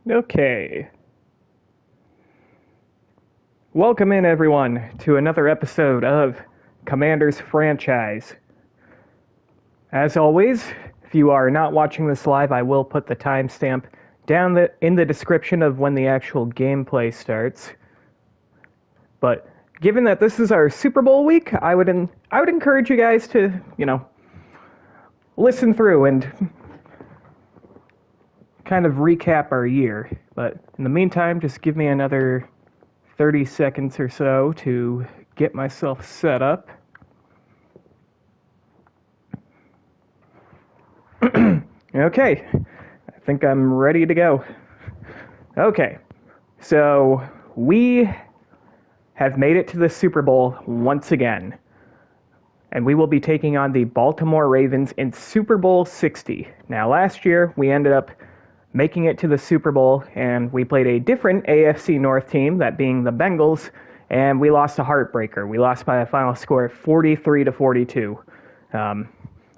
Okay. Welcome in, everyone, to another episode of Commander's Franchise. As always, if you are not watching this live, I will put the timestamp down in the description of when the actual gameplay starts. But given that this is our Super Bowl week, I would encourage you guys to, listen through and kind of recap our year. But in the meantime, just give me another 30 seconds or so to get myself set up. Okay, I think I'm ready to go. Okay, so we have made it to the Super Bowl once again. And we will be taking on the Baltimore Ravens in Super Bowl 60. Now, last year, we ended up making it to the Super Bowl, and we played a different AFC North team, that being the Bengals, and we lost a heartbreaker. We lost by a final score of 43-42. It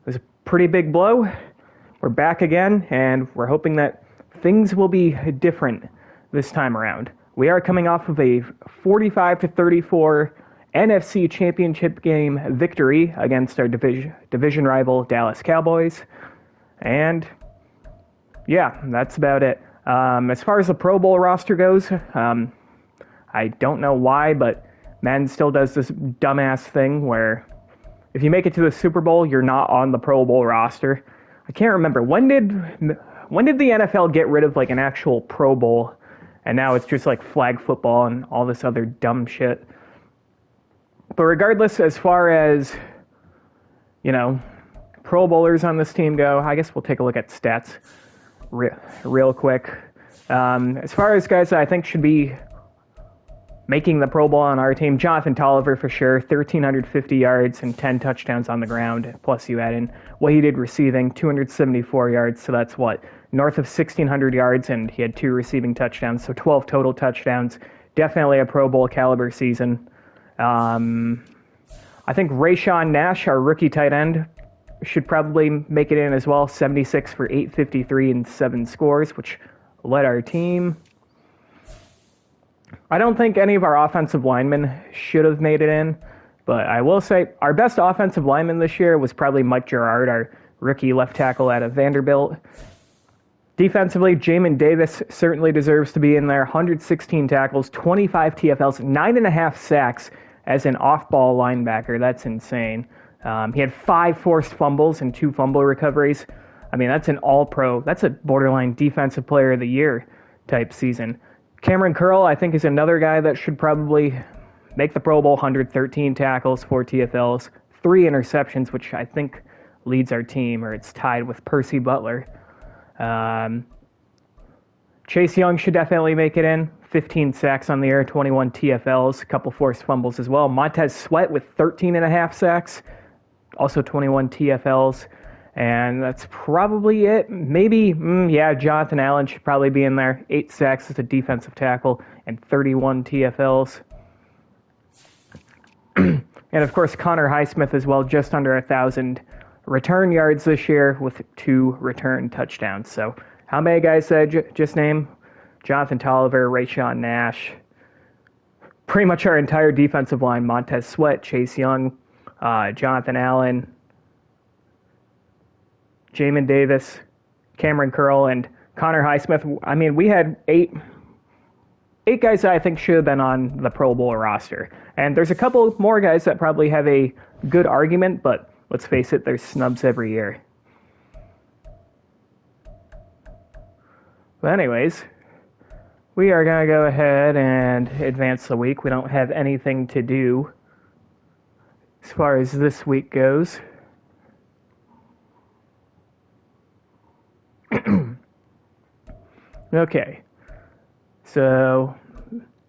was a pretty big blow. We're back again, and we're hoping that things will be different this time around. We are coming off of a 45-34 NFC Championship game victory against our division rival Dallas Cowboys, and yeah, that's about it. As far as the Pro Bowl roster goes, I don't know why, but Madden still does this dumbass thing where if you make it to the Super Bowl, you're not on the Pro Bowl roster. I can't remember. When did the NFL get rid of like an actual Pro Bowl, and now it's just like flag football and all this other dumb shit? But regardless, as far as, Pro Bowlers on this team go, I guess we'll take a look at stats real quick. As far as guys that I think should be making the Pro Bowl on our team, Jonathan Tolliver for sure, 1,350 yards and 10 touchdowns on the ground, plus you add in what he did receiving, 274 yards, so that's north of 1,600 yards, and he had 2 receiving touchdowns, so 12 total touchdowns. Definitely a Pro Bowl caliber season. I think Rayshawn Nash, our rookie tight end, should probably make it in as well. 76 for 853 and 7 scores, which led our team. I don't think any of our offensive linemen should have made it in, but I will say our best offensive lineman this year was probably Mike Gerard, our rookie left tackle out of Vanderbilt. Defensively, Jamin Davis certainly deserves to be in there. 116 tackles, 25 TFLs, 9.5 sacks as an off-ball linebacker. That's insane. He had 5 forced fumbles and 2 fumble recoveries. I mean, that's an all-pro. That's a borderline defensive player of the year type season. Cameron Curl, I think, is another guy that should probably make the Pro Bowl. 113 tackles, 4 TFLs, 3 interceptions, which I think leads our team, or it's tied with Percy Butler. Chase Young should definitely make it in. 15 sacks on the air, 21 TFLs, a couple forced fumbles as well. Montez Sweat with 13.5 sacks, also 21 TFLs, and that's probably it. Maybe, Jonathan Allen should probably be in there. 8 sacks as a defensive tackle and 31 TFLs. And of course, Connor Highsmith as well, just under 1,000 return yards this year with 2 return touchdowns. So how many guys did I just name? Jonathan Tolliver, Rayshawn Nash, pretty much our entire defensive line, Montez Sweat, Chase Young, Jonathan Allen, Jamin Davis, Cameron Curl, and Connor Highsmith. I mean, we had eight guys that I think should have been on the Pro Bowl roster. And there's a couple more guys that probably have a good argument, but let's face it, there's snubs every year. But anyways, we are going to go ahead and advance the week. We don't have anything to do as far as this week goes. Okay, so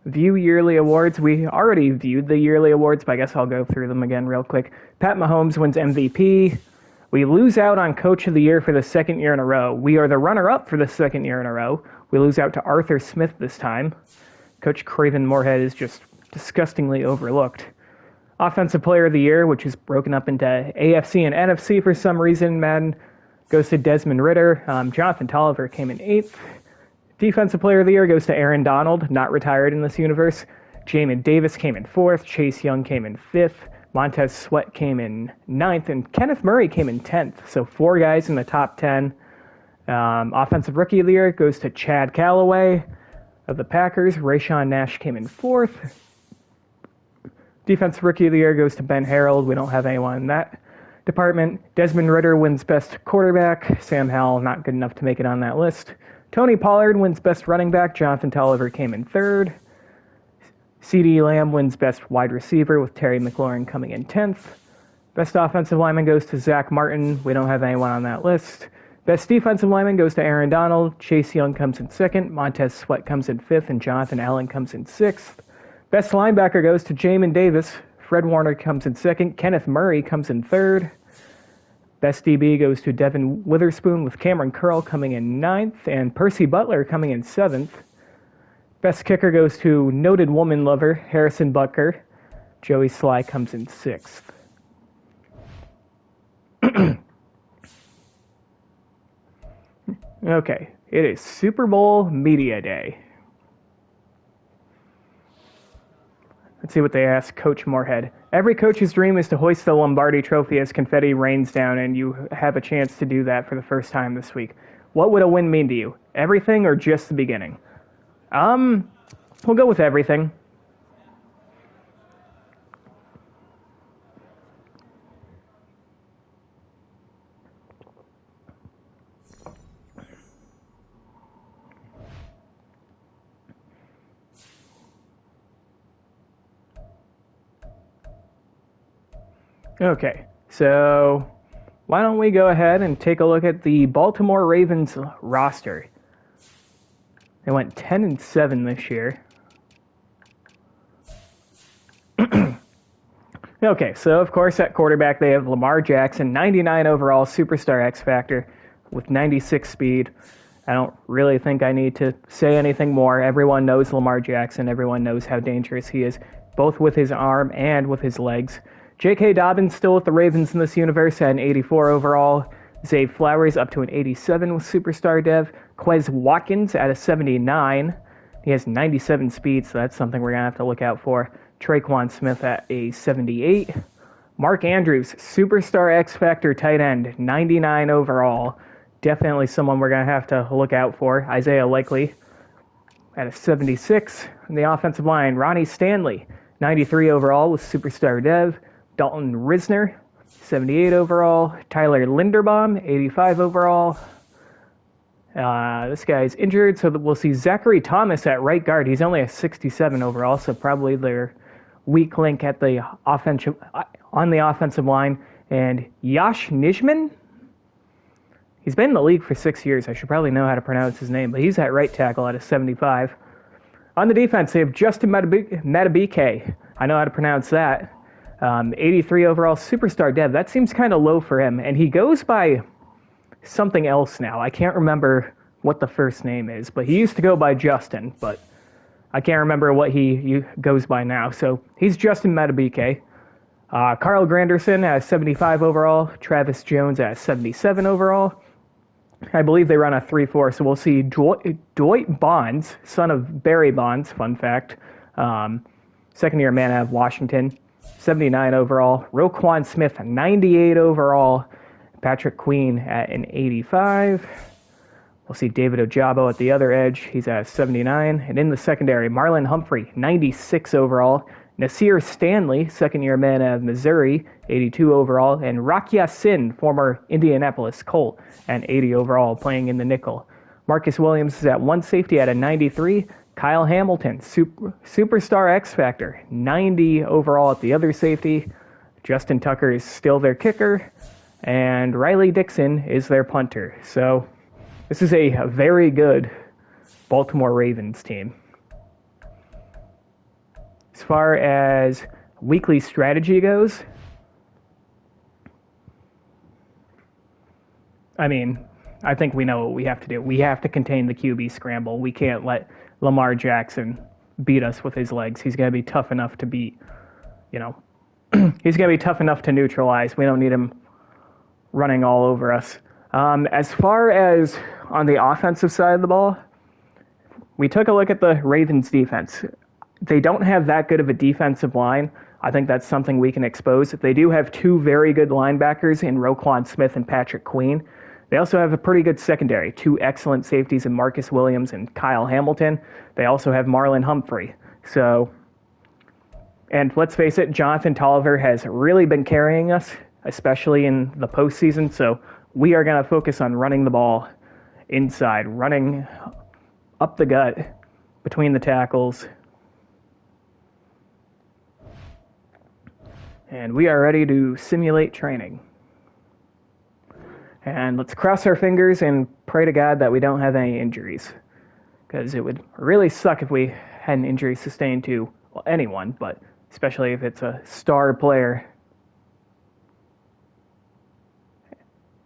view yearly awards. We already viewed the yearly awards, but I guess I'll go through them again real quick. Pat Mahomes wins MVP. We lose out on Coach of the Year for the 2nd year in a row. We are the runner-up for the 2nd year in a row. We lose out to Arthur Smith this time. Coach Craven Moorhead is just disgustingly overlooked. Offensive Player of the Year, which is broken up into AFC and NFC for some reason, Madden, goes to Desmond Ridder. Jonathan Tolliver came in 8th. Defensive Player of the Year goes to Aaron Donald, not retired in this universe. Jamin Davis came in 4th. Chase Young came in 5th. Montez Sweat came in 9th. And Kenneth Murray came in 10th. So 4 guys in the top 10. Offensive Rookie of the Year goes to Chad Callaway of the Packers. Rayshawn Nash came in 4th. Defensive Rookie of the Year goes to Ben Harold. We don't have anyone in that department. Desmond Ridder wins Best Quarterback. Sam Howell not good enough to make it on that list. Tony Pollard wins Best Running Back. Jonathan Tolliver came in 3rd. CeeDee Lamb wins Best Wide Receiver with Terry McLaurin coming in 10th. Best Offensive Lineman goes to Zach Martin. We don't have anyone on that list. Best Defensive Lineman goes to Aaron Donald. Chase Young comes in 2nd. Montez Sweat comes in 5th. And Jonathan Allen comes in 6th. Best Linebacker goes to Jamin Davis. Fred Warner comes in 2nd. Kenneth Murray comes in 3rd. Best DB goes to Devin Witherspoon with Cameron Curl coming in 9th. And Percy Butler coming in 7th. Best Kicker goes to noted woman lover Harrison Butker. Joey Sly comes in 6th. Okay, it is Super Bowl Media Day. Let's see what they ask Coach Moorhead. Every coach's dream is to hoist the Lombardi Trophy as confetti rains down, and you have a chance to do that for the first time this week. What would a win mean to you? Everything or just the beginning? We'll go with everything. Okay, so why don't we go ahead and take a look at the Baltimore Ravens roster. They went 10-7 this year. Okay, so of course at quarterback they have Lamar Jackson, 99 overall, superstar X Factor with 96 speed. I don't really think I need to say anything more. Everyone knows Lamar Jackson. Everyone knows how dangerous he is, both with his arm and with his legs. J.K. Dobbins still with the Ravens in this universe at an 84 overall. Zay Flowers up to an 87 with superstar dev. Quez Watkins at a 79. He has 97 speed, so that's something we're going to have to look out for. Traquan Smith at a 78. Mark Andrews, superstar X Factor tight end, 99 overall. Definitely someone we're going to have to look out for. Isaiah Likely at a 76. On the offensive line, Ronnie Stanley, 93 overall with superstar dev. Dalton Risner, 78 overall. Tyler Linderbaum, 85 overall. This guy's injured, so we'll see Zachary Thomas at right guard. He's only a 67 overall, so probably their weak link at the on the offensive line. And Yash Nijman, he's been in the league for 6 years. I should probably know how to pronounce his name, but he's at right tackle at a 75. On the defense, they have Justin Matabike. I know how to pronounce that. 83 overall, superstar dev. That seems kind of low for him, and he goes by something else now. I can't remember what the first name is, but he used to go by Justin, but I can't remember what he goes by now. So he's Justin Matabike. Carl Granderson at 75 overall. Travis Jones at 77 overall. I believe they run a 3-4, so we'll see Dwight Bonds, son of Barry Bonds, fun fact. Second-year man out of Washington, 79 overall. Roquan Smith, 98 overall. Patrick Queen at an 85. We'll see David Ojabo at the other edge. He's at 79. And in the secondary, Marlon Humphrey, 96 overall. Nasir Stanley, second-year man out of Missouri, 82 overall. And Rock Ya-Sin, former Indianapolis Colt, at 80 overall, playing in the nickel. Marcus Williams is at one safety at a 93. Kyle Hamilton, superstar X Factor, 90 overall at the other safety. Justin Tucker is still their kicker. And Riley Dixon is their punter. So this is a very good Baltimore Ravens team. As far as weekly strategy goes, I mean, I think we know what we have to do. We have to contain the QB scramble. We can't let Lamar Jackson beat us with his legs. He's going to be tough enough to beat, he's going to be tough enough to neutralize. We don't need him running all over us. As far as on the offensive side of the ball, we took a look at the Ravens defense. They don't have that good of a defensive line. I think that's something we can expose. They do have two very good linebackers in Roquan Smith and Patrick Queen. They also have a pretty good secondary, two excellent safeties in Marcus Williams and Kyle Hamilton. They also have Marlon Humphrey. So, and let's face it, Jonathan Tolliver has really been carrying us, especially in the postseason. So we are going to focus on running the ball inside, running up the gut between the tackles. And we are ready to simulate training. And let's cross our fingers and pray to God that we don't have any injuries. Because it would really suck if we had an injury sustained to, well, anyone, but especially if it's a star player.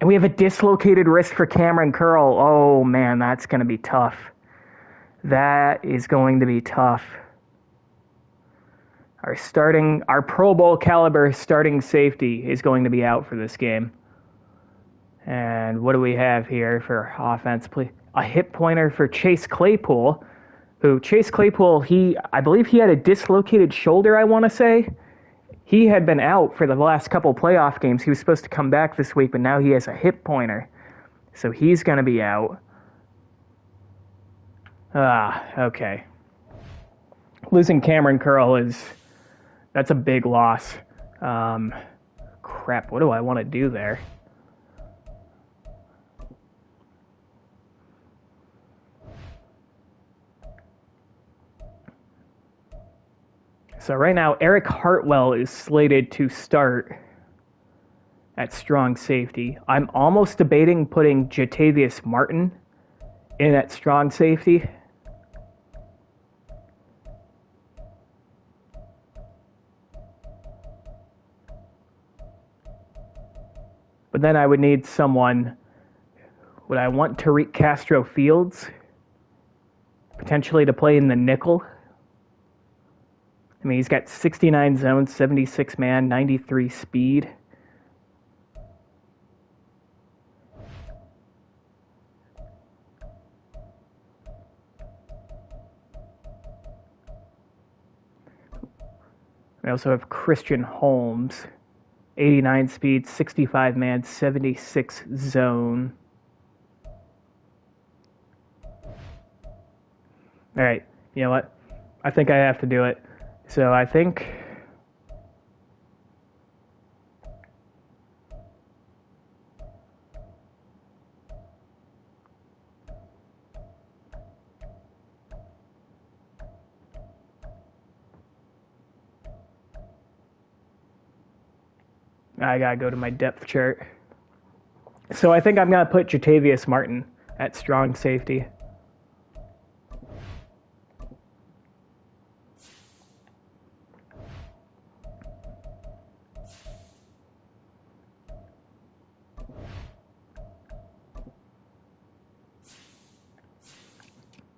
And we have a dislocated wrist for Cameron Curl. Oh, man, that's going to be tough. That is going to be tough. Our Pro Bowl caliber starting safety is going to be out for this game. And what do we have here for offense? A hip pointer for Chase Claypool, I believe he had a dislocated shoulder, I want to say. He had been out for the last couple playoff games. He was supposed to come back this week, but now he has a hip pointer. So he's going to be out. Okay. Losing Cameron Curl that's a big loss. Crap, what do I want to do there? So right now, Eric Hartwell is slated to start at strong safety. I'm almost debating putting Jatavius Martin in at strong safety. But then I would need someone. Would I want Tariq Castro Fields potentially to play in the nickel? I mean, he's got 69 zones, 76 man, 93 speed. We also have Christian Holmes, 89 speed, 65 man, 76 zone. All right, you know what? I think I have to do it. So I think I gotta go to my depth chart. So I think I'm gonna put Jatavius Martin at strong safety.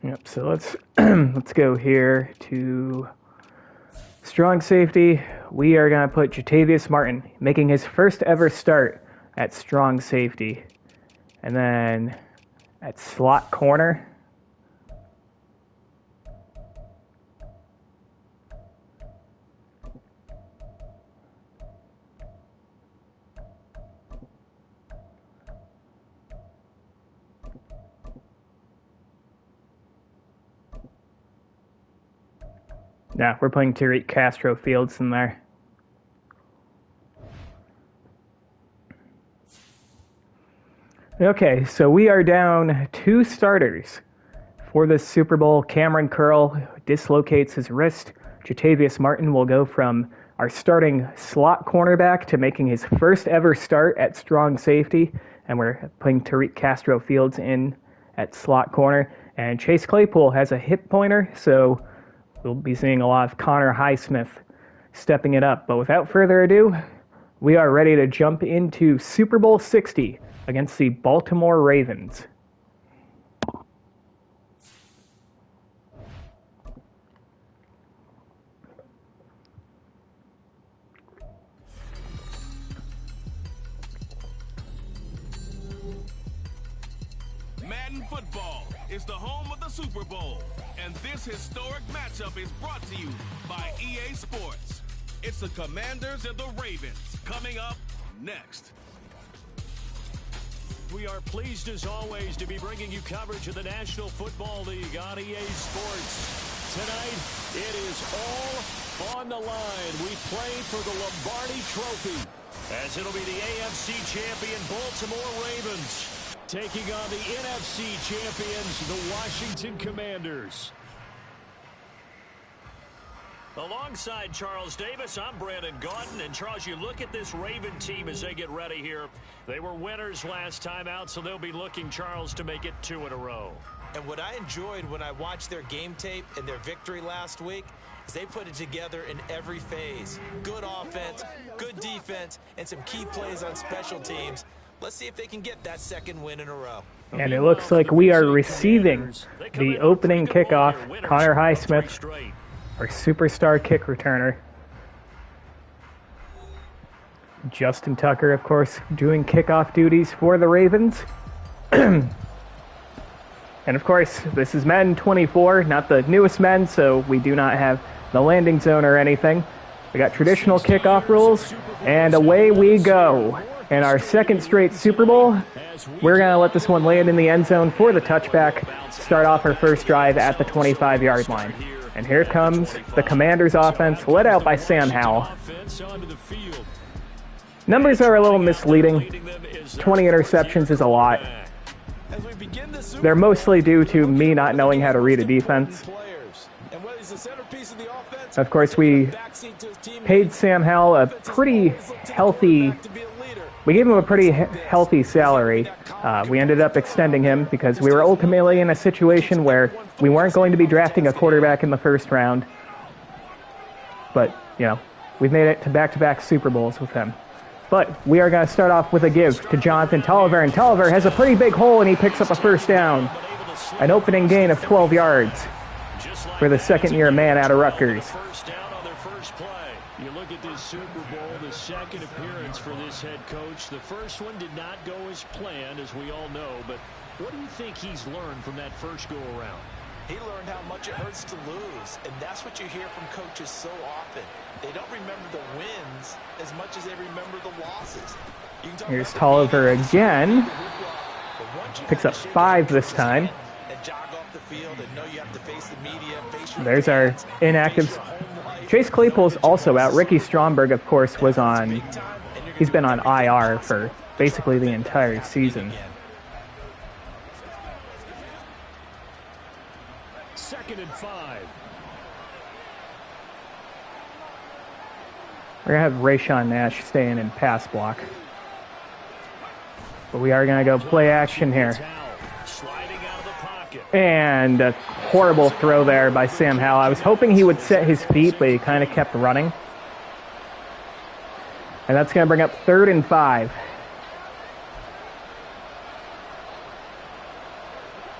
Yep, so let's go here to strong safety. We are going to put Jatavius Martin, making his first ever start at strong safety. And then at slot corner, yeah, we're putting Tariq Castro Fields in there. Okay, so we are down 2 starters for this Super Bowl. Cameron Curl dislocates his wrist. Jatavius Martin will go from our starting slot cornerback to making his first ever start at strong safety. And we're putting Tariq Castro Fields in at slot corner. And Chase Claypool has a hip pointer, so we'll be seeing a lot of Connor Highsmith stepping it up. But without further ado, we are ready to jump into Super Bowl 60 against the Baltimore Ravens. Madden Football is the home of the Super Bowl, and this historic matchup is brought to you by EA Sports. It's the Commanders and the Ravens coming up next. We are pleased, as always, to be bringing you coverage of the National Football League on EA Sports. Tonight, it is all on the line. We play for the Lombardi Trophy, as it'll be the AFC champion Baltimore Ravens taking on the NFC champions, the Washington Commanders. Alongside Charles Davis, I'm Brandon Gaudin. And Charles, you look at this Raven team as they get ready here. They were winners last time out, so they'll be looking, Charles, to make it 2 in a row. And what I enjoyed when I watched their game tape and their victory last week is they put it together in every phase. Good offense, good defense, and some key plays on special teams. Let's see if they can get that second win in a row. And it looks like we are receiving the opening kickoff. Connor Highsmith, our superstar kick returner. Justin Tucker, of course, doing kickoff duties for the Ravens. And of course, this is men 24, not the newest men, so we do not have the landing zone or anything. We got traditional kickoff rules, and away we go. In our second straight Super Bowl, we're going to let this one land in the end zone for the touchback, start off our first drive at the 25-yard line. And here comes the Commanders' offense, led out by Sam Howell. Numbers are a little misleading. 20 interceptions is a lot. They're mostly due to me not knowing how to read a defense. Of course, we paid Sam Howell a pretty healthy... We gave him a pretty healthy salary. We ended up extending him because we were ultimately in a situation where we weren't going to be drafting a quarterback in the first round. But, you know, we've made it to back-to-back Super Bowls with him. But we are going to start off with a give to Jonathan Tolliver, and Tolliver has a pretty big hole, and he picks up a first down. An opening gain of 12 yards for the second-year man out of Rutgers. You look at this Super Bowl, the second appearance for this head coach. The first one did not go as planned, as we all know, but what do you think he's learned from that first go-around? He learned how much it hurts to lose, and that's what you hear from coaches so often. They don't remember the wins as much as they remember the losses. Here's Tolliver again. Picks up 5 this time. There's our inactives. Chase Claypool's also out. Ricky Stromberg, of course, was on... He's been on IR for basically the entire season. Second and 5. We're going to have Rayshawn Nash staying in pass block. But we are going to go play action here. And a horrible throw there by Sam Howell. I was hoping he would set his feet, but he kind of kept running. And that's going to bring up 3rd and 5.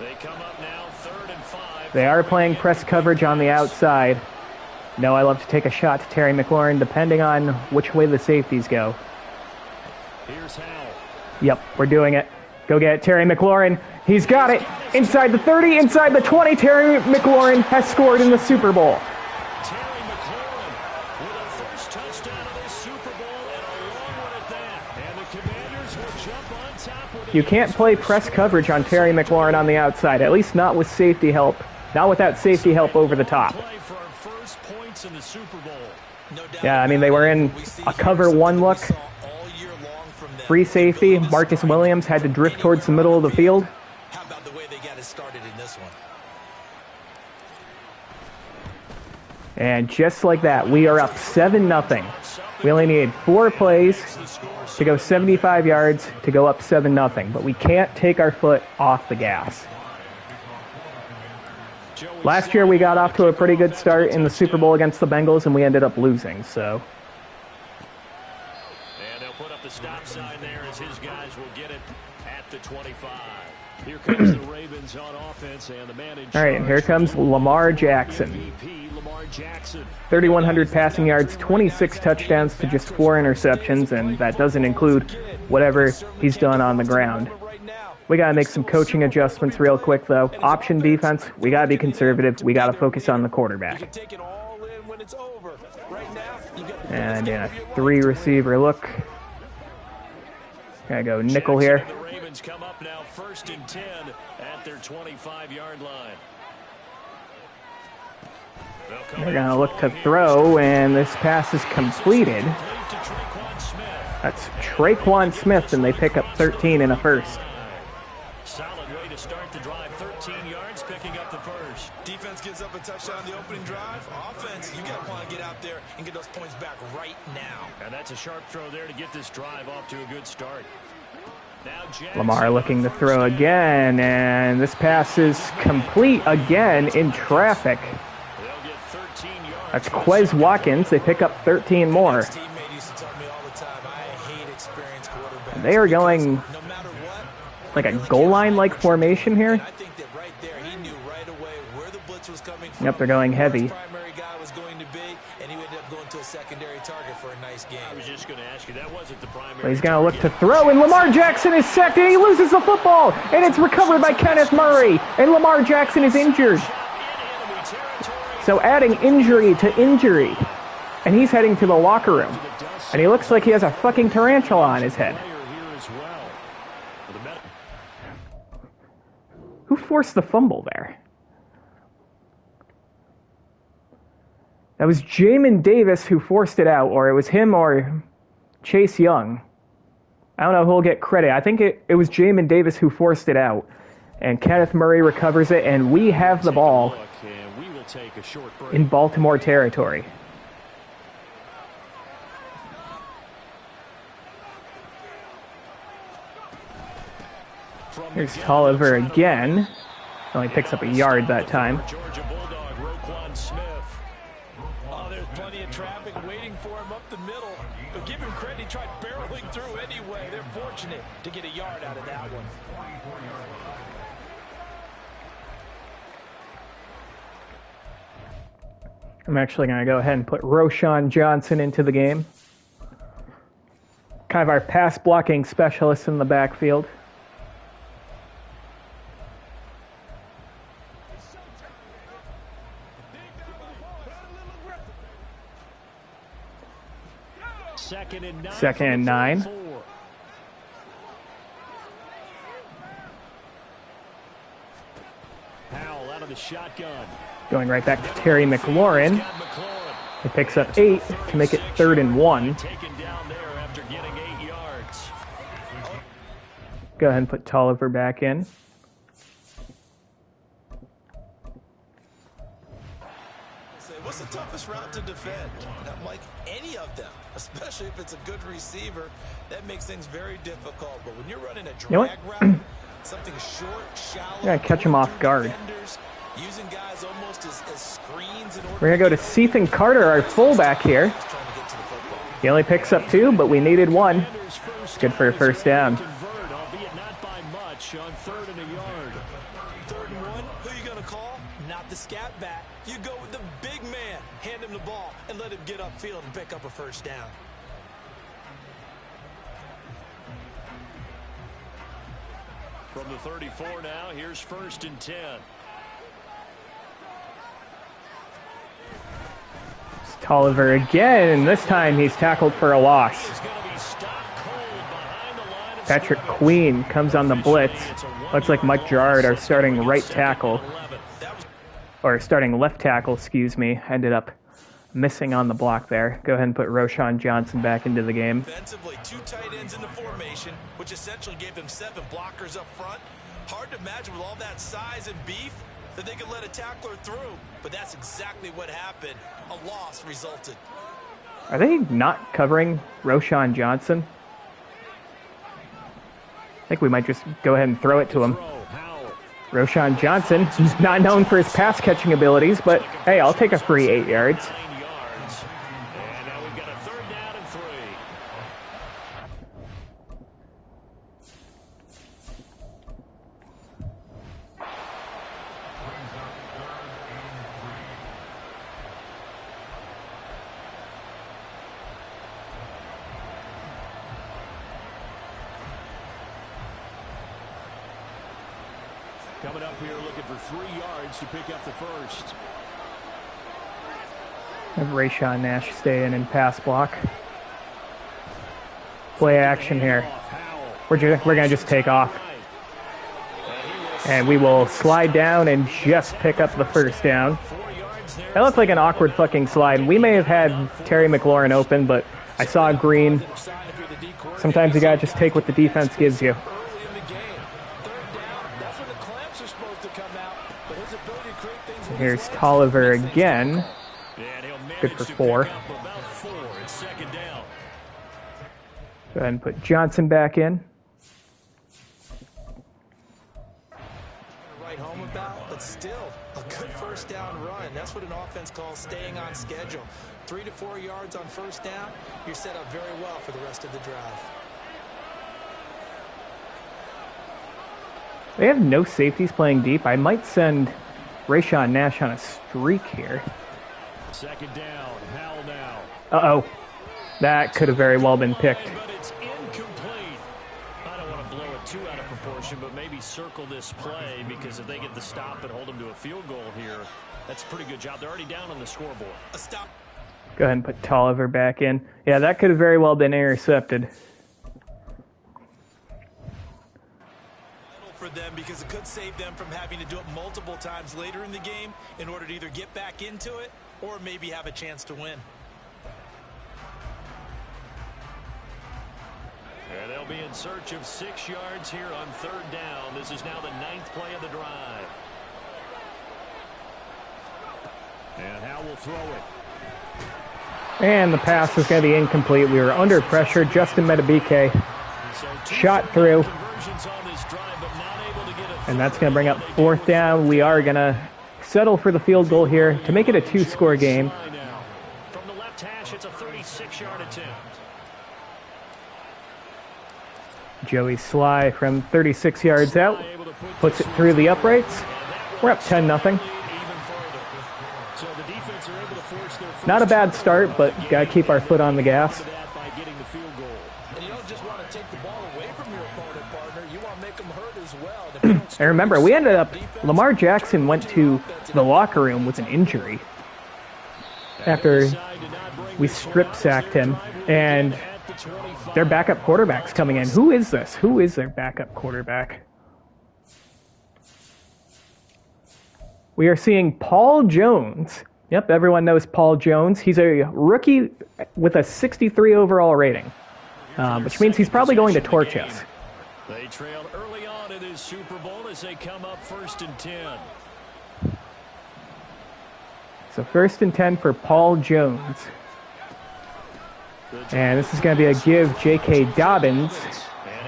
They come up now, 3rd and 5. They are playing press coverage on the outside. No, I love to take a shot to Terry McLaurin, depending on which way the safeties go. Here's Howell. Yep, we're doing it. Go get it, Terry McLaurin. He's got it. Inside the 30, inside the 20. Terry McLaurin has scored in the Super Bowl. Terry McLaurin with a first touchdown of this Super Bowl and a long one at that. And the Commanders will jump on top with You can't play press coverage on Terry McLaurin on the outside, at least not with safety help. Not without safety help over the top. In the Super Bowl. Yeah, I mean, they were in a cover 1 look. Free safety. Marcus Williams had to drift towards the middle of the field. How about the way they got it started in this one? And just like that, we are up 7-0. We only need 4 plays to go 75 yards to go up 7-0. But we can't take our foot off the gas. Last year we got off to a pretty good start in the Super Bowl against the Bengals, and we ended up losing, so... And they'll put up the stop sign there as his guys will get it at the 25. Here comes the Ravens on offense, and the man in charge. All right, and here comes Lamar Jackson. 3,100 passing yards, 26 touchdowns to just 4 interceptions, and that doesn't include whatever he's done on the ground. We got to make some coaching adjustments real quick, though. Option defense, we got to be conservative. We got to focus on the quarterback. Take it all in when it's over. Right now, you got the And in a 3-receiver look. Gonna go nickel here. The Ravens come up now 1st and 10 at their 25-yard line. They're gonna look to throw, and this pass is completed. That's Traquan Smith, and they pick up 13 in a first. Solid way to start the drive. 13 yards, picking up the first. defense gives up a touchdown the opening drive. Offense, you got to want to get out there and get those points back right now. And that's a sharp throw there to get this drive off to a good start. Now Lamar looking to throw again, and this pass is complete again in traffic. They'll get 13 yards. That's Quez Watkins. They pick up 13 more. Teammate used to tell me all the time, I hate experienced quarterbacks. They are going No matter what, like a goal line-like formation here. and I think that right there, he knew right away where the blitz was coming from. Yep, they're going where heavy. his primary guy was going to be, and he ended up going to a secondary target for a nice game. I was just going to ask you, that wasn't the primary. But he's going to look to throw, and Lamar Jackson is sacked, and he loses the football, and it's recovered by Kenneth Murray, and Lamar Jackson is injured. So adding injury to injury, and he's heading to the locker room, and he looks like he has a fucking tarantula on his head. Who forced the fumble there? That was Jamin Davis who forced it out, or it was him or Chase Young. I don't know who'll get credit. I think it was Jamin Davis who forced it out. And Kenneth Murray recovers it, and we have the ball in Baltimore territory. Here's Tolliver again. Only picks up a yard that time. Georgia Bulldog, Roquan Smith. Oh, there's plenty of traffic waiting for him up the middle. But give him credit, he tried barreling through anyway. They're fortunate to get a yard out of that one. I'm actually going to go ahead and put Roschon Johnson into the game. Kind of our pass blocking specialist in the backfield. Second and 9. Powell out of the shotgun. Going right back to Terry McLaurin. He picks up 8 to make it 3rd and 1. Taken down there after getting 8 yards. Go ahead and put Tolliver back in. What's the toughest route to defend? I'm like, any of them, especially if it's a good receiver, that makes things very difficult. But when you're running a drag know what? route, something short, shallow, We're going to catch him off guard. defenders, using guys almost as screens in order We're going to go to Sethan Carter, our fullback here. trying to get to the football. He only picks up 2, but we needed 1. It's good for a first down. Convert, albeit not by much, on 3rd and a yard. 3rd and 1, who you gonna call? Not the scat back. You go with the big man. Hand him the ball and let him get upfield and pick up a first down. From the 34 now, here's 1st and 10. It's Tolliver again, and this time he's tackled for a loss. He's going to be stopped cold behind the line of Patrick scrimmage. Queen comes on the blitz. Looks like Mike Gerard, our starting right tackle, or starting left tackle, excuse me, ended up missing on the block there. Go ahead and put Roschon Johnson back into the game. Defensively, 2 tight ends in the formation, which essentially gave them 7 blockers up front. Hard to imagine with all that size and beef that they could let a tackler through, but that's exactly what happened. A loss resulted. Are they not covering Roschon Johnson? I think we might just go ahead and throw it to him. Roschon Johnson, he's not known for his pass catching abilities, but hey, I'll take a free 8 yards. 9 yards. And now we've got a 3rd down and 3. coming up here looking for 3 yards to pick up the first. Have Rayshawn Nash stay in and pass block. Play action here. We're going to just take off. And we will slide down and just pick up the first down. That looked like an awkward fucking slide. We may have had Terry McLaurin open, but I saw green. Sometimes you gotta just take what the defense gives you. Here's Tolliver again. Good for 4. Go ahead and put Johnson back in. Right home about, but still a good first down run. That's what an offense calls staying on schedule. 3 to 4 yards on first down, you're set up very well for the rest of the drive. They have no safeties playing deep. I might send Rayshawn Nash on a streak here. Second down, Howell now. Uh-oh. That could have very well been picked. But it's incomplete. I don't want to blow it too out of proportion, but maybe circle this play, because if they get the stop and hold them to a field goal here, that's a pretty good job. They're already down on the scoreboard. A stop. Go ahead and put Tolliver back in. Yeah, that could have very well been intercepted. For them, because it could save them from having to do it multiple times later in the game in order to either get back into it or maybe have a chance to win. And they'll be in search of 6 yards here on third down. This is now the 9th play of the drive. And Howell will throw it. And the pass is going to be incomplete. We were under pressure. Justin Metabike shot through. And that's going to bring up 4th down. We are going to settle for the field goal here to make it a 2-score game. From the left hash, it's a 36-yard attempt. Joey Sly from 36 yards out puts it through the uprights. We're up 10-0. Not a bad start, but got to keep our foot on the gas. And you don't just want to take the ball away from your opponent, partner. You want to make them hurt as well. And remember, we ended up, Lamar Jackson went to the locker room with an injury after we strip-sacked him, and their backup quarterback's coming in. Who is this? Who is their backup quarterback? We are seeing Paul Jones. Yep, everyone knows Paul Jones. He's a rookie with a 63 overall rating, which means he's probably going to torch us. They trailed early on in this Super Bowl as they come up 1st and 10. So 1st and 10 for Paul Jones. And this is going to be a give J.K. Dobbins.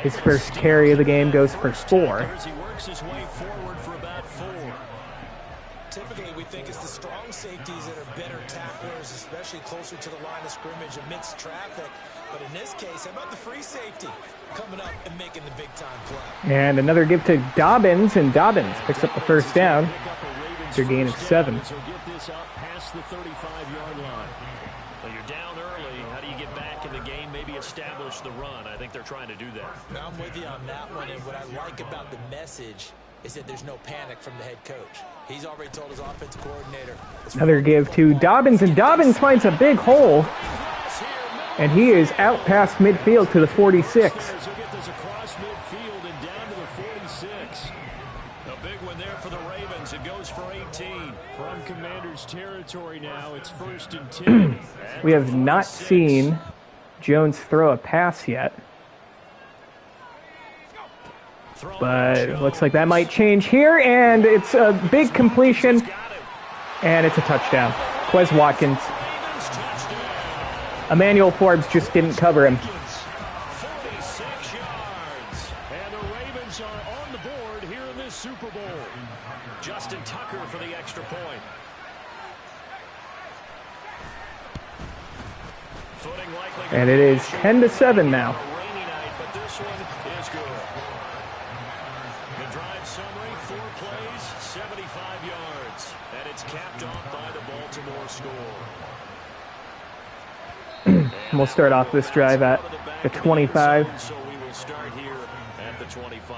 His first carry of the game goes for 4. He works his way forward for about 4. Typically, we think it's the strong safeties that are better tacklers, especially closer to the line of scrimmage amidst traffic. But in this case, how about the free safety coming up and making the big-time play? And another give to Dobbins, and Dobbins picks up the first down. It's a gain of 7. So get this up past the 35-yard line. Well, you're down early. How do you get back in the game? Maybe establish the run. I think they're trying to do that. I'm with you on that one, and what I like about the message is that there's no panic from the head coach. He's already told his offensive coordinator. Another give to Dobbins, and Dobbins finds a big hole. And he is out past midfield to the 46. He'll get this across midfield and down to the 46. A big one there for the Ravens. It goes for 18. From Commander's territory now, it's 1st and 10. We have not seen Jones throw a pass yet. But it looks like that might change here, and it's a big completion, and it's a touchdown. Quez Watkins. Emmanuel Forbes just didn't cover him. 46 yards. And the Ravens are on the board here in this Super Bowl. Justin Tucker for the extra point. And it is 10-7 now. Rainy night, but this one is good. The drive summary, 4 plays, 75 yards. And it's capped off by the Baltimore score. And we'll start off this drive at the 25. So we will start here at the 25.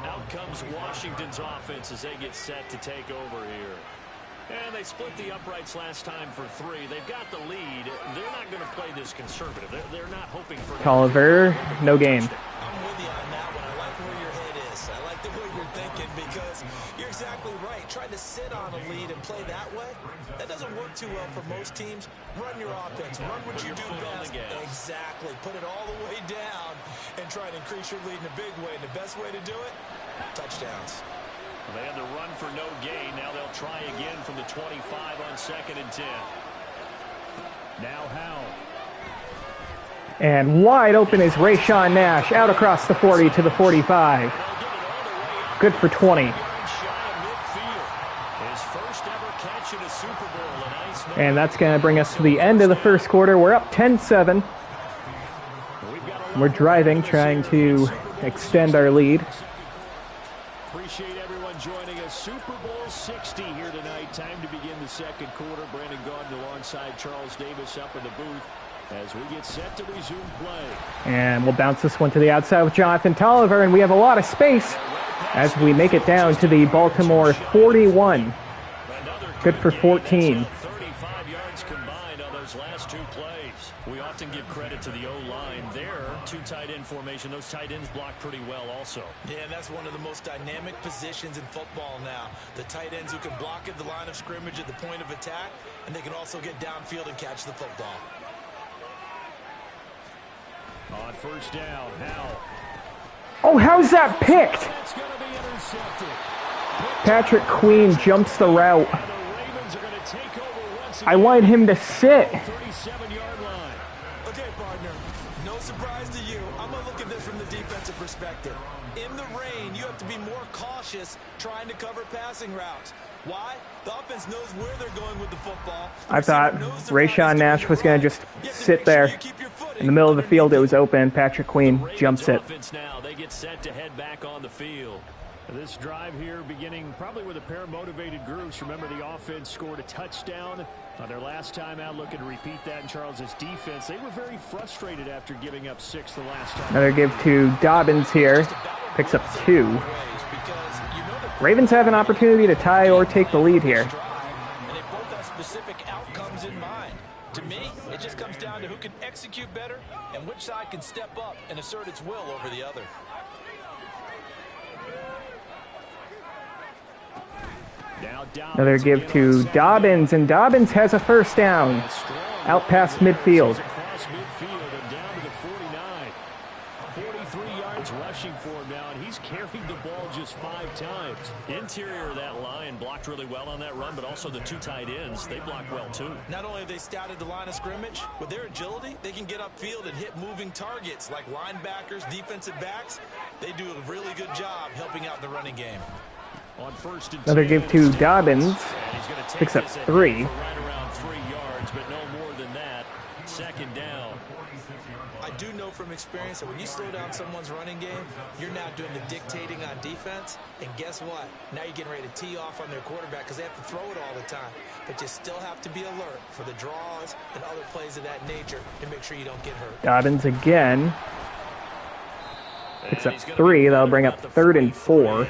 Out comes Washington's offense as they get set to take over here. And they split the uprights last time for 3. They've got the lead. They're not going to play this conservative. They're not hoping for... Tolliver, no gain. I'm with you on that one. I like where your head is. I like the way you're thinking because you're exactly right. Trying to sit on a lead and play that way, that doesn't work too well for most teams. Run your offense. Run what you do best. Exactly. Put it all the way down and try to increase your lead in a big way. And the best way to do it, touchdowns. They had to run for no gain. Now they'll try again from the 25 on 2nd and 10. Now Howell. And wide open is Rayshawn Nash out across the 40 to the 45. Good for 20. And that's going to bring us to the end of the first quarter. We're up 10-7. We're driving, trying to extend our lead. Appreciate everyone joining us. Super Bowl 60 here tonight. Time to begin the second quarter. Brandon Gordon alongside Charles Davis up in the booth as we get set to resume play. And we'll bounce this one to the outside with Jonathan Tolliver, and we have a lot of space as we make it down to the Baltimore 41. Good for 14. 35 yards combined on those last 2 plays. We often give credit to the O-line there. 2 tight end formation. Those tight ends block pretty well also. Yeah, and that's one of the most dynamic positions in football now. The tight ends who can block at the line of scrimmage at the point of attack, and they can also get downfield and catch the football. On first down, Howell. Oh, how's that picked? That's going to be intercepted. Patrick Queen jumps the route. And the Ravens are going to take over once again. I wanted him to sit. 37-yard line. Okay, partner, no surprise to you. I'm going to look at this from the defensive perspective. In the rain, you have to be more cautious trying to cover passing routes. Why? The offense knows where they're going with the football. I thought Rayshawn Nash was going to just sit there in the middle of the field. It was open. Patrick Queen jumps it. Now they get set to head back on the field. This drive here beginning probably with a pair of motivated groups. Remember, the offense scored a touchdown on their last time out. Looking to repeat that in Charles's defense. They were very frustrated after giving up 6 the last time. Another give to Dobbins here. Picks up 2. Ravens have an opportunity to tie or take the lead here. And they both have specific outcomes in mind. To me, it just comes down to who can execute better and which side can step up and assert its will over the other. Another give to Dobbins, and Dobbins has a first down. Out past midfield. Across midfield and down to the 49. 43 yards rushing for him now, and he's carried the ball just 5 times. Interior of that line blocked really well on that run, but also the 2 tight ends, they blocked well too. Not only have they scouted the line of scrimmage, with their agility, they can get upfield and hit moving targets like linebackers, defensive backs. They do a really good job helping out the running game. On first and Another 10, give to Dobbins. Picks up 3. Right around 3 yards, but no more than that. Second down. I do know from experience that when you slow down someone's running game, you're now doing the dictating on defense. And guess what? Now you're getting ready to tee off on their quarterback because they have to throw it all the time. But you still have to be alert for the draws and other plays of that nature to make sure you don't get hurt. Dobbins again. Picks up 3. That'll bring up 3rd and 4.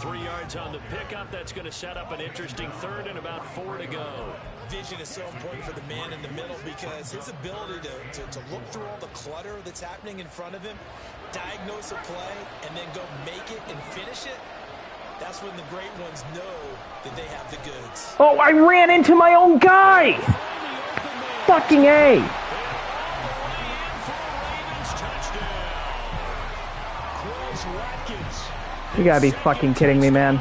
3 yards on the pickup. That's going to set up an interesting 3rd and about 4 to go. Vision is so important for the man in the middle because his ability to look through all the clutter that's happening in front of him, diagnose a play, and then go make it and finish it, that's when the great ones know that they have the goods. Oh, I ran into my own guy! Fucking A! You gotta be fucking kidding me, man.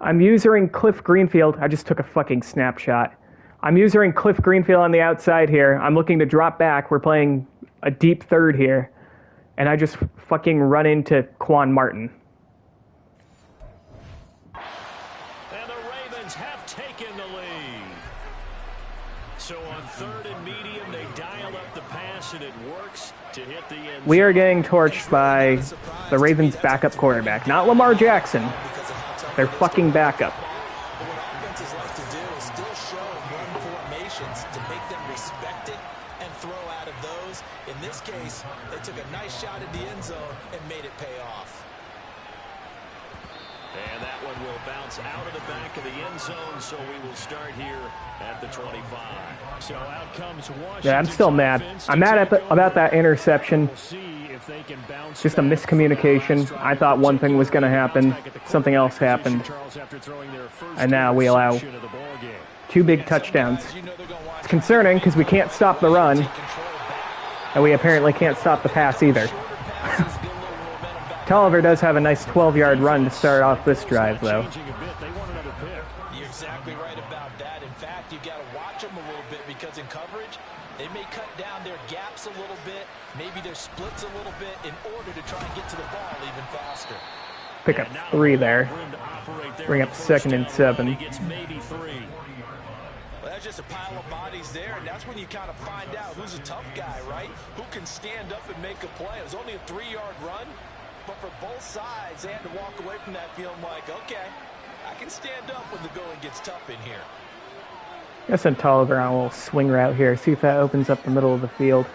I'm using Cliff Greenfield. I just took a fucking snapshot. I'm using Cliff Greenfield on the outside here. I'm looking to drop back. We're playing a deep 3rd here. And I just fucking run into Quan Martin. And the Ravens have taken the lead. So on 3rd and medium, they dial up the pass, and it works to hit the end. We are getting torched by the Ravens' backup quarterback. Not Lamar Jackson. Their fucking backup. What offenses like to do is still show run formations to make them respect it and throw out of those. In this case, they took a nice shot at the end zone and made it pay off. And that one will bounce out of the back of the end zone, so we will start here at the 25. So out comes Washington. Yeah, I'm still mad. I'm mad about that interception. Just a miscommunication. I thought one thing was going to happen. Something else happened. And now we allow 2 big touchdowns. It's concerning because we can't stop the run. And we apparently can't stop the pass either. Tolliver does have a nice 12-yard run to start off this drive, though. You're exactly right about that. In fact, you got to watch them a little bit because in coverage, they may cut down their gaps a little bit, maybe their splits a little bit in order to try and get to the ball even faster. Pick up 3 there. Bring up 2nd and 7. Well, that's just a pile of bodies there, and that's when you kind of find out who's a tough guy, right? Who can stand up and make a play. It was only a 3-yard run, but for both sides, they had to walk away from that feeling like, okay, I can stand up when the going gets tough in here. Let's send Tolliver on a little swing route here. See if that opens up the middle of the field.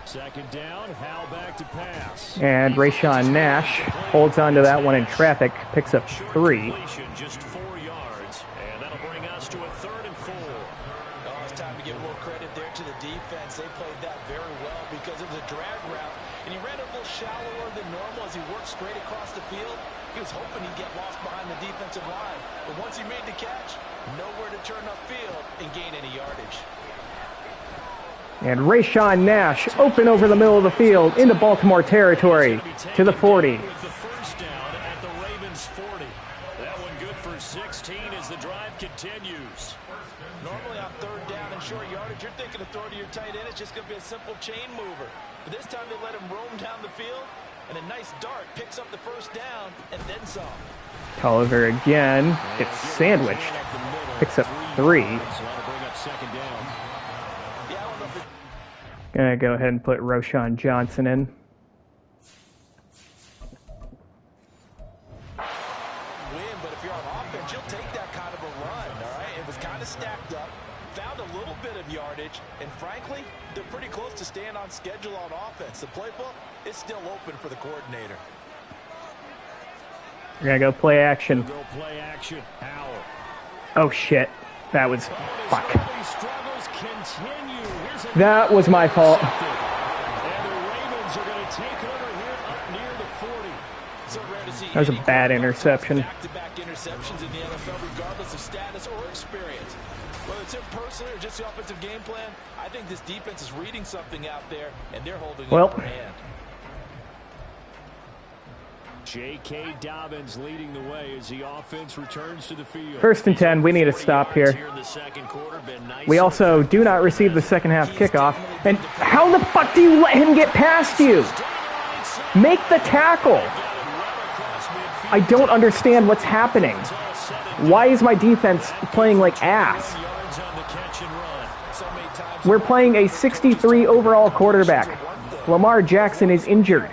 2nd down, Hal back to pass. And Rayshawn Nash holds on to that one in traffic, picks up 3. Just 4 yards, and that'll bring us to a 3rd and 4. Oh, it's time to give more credit there to the defense. They played that very well because it was a drag route, and he ran a little shallower than normal as he worked straight across the field. He was hoping he'd get lost behind the defensive line, but once he made the catch, nowhere to turn upfield and gain any yardage. And Rayshawn Nash open over the middle of the field into Baltimore territory to the 40. With the first down at the Ravens 40. That one good for 16 as the drive continues. Normally on 3rd down and short yardage, you're thinking of throw to your tight end. It's just going to be a simple chain mover. But this time they let him roam down the field, and a nice dart picks up the first down and then some. Tolliver again gets sandwiched, picks up 3. Gonna go ahead and put Roschon Johnson in. Win, but if you're on offense, you'll take that kind of a run, all right? It was kind of stacked up, found a little bit of yardage, and frankly, they're pretty close to staying on schedule on offense. The playbook is still open for the coordinator. We're gonna go play action. Oh shit. That was... fuck. That was my fault. That was a bad interception. Back-to-back interceptions in the NFL, regardless of status or experience. Whether it's him personally or just the offensive game plan, I think this defense is reading something out there, and they're holding the upper hand. J.K. Dobbins leading the way as the offense returns to the field. 1st and 10, we need to stop here. We also do not receive the second half kickoff. And how the fuck do you let him get past you? Make the tackle. I don't understand what's happening. Why is my defense playing like ass? We're playing a 63 overall quarterback. Lamar Jackson is injured.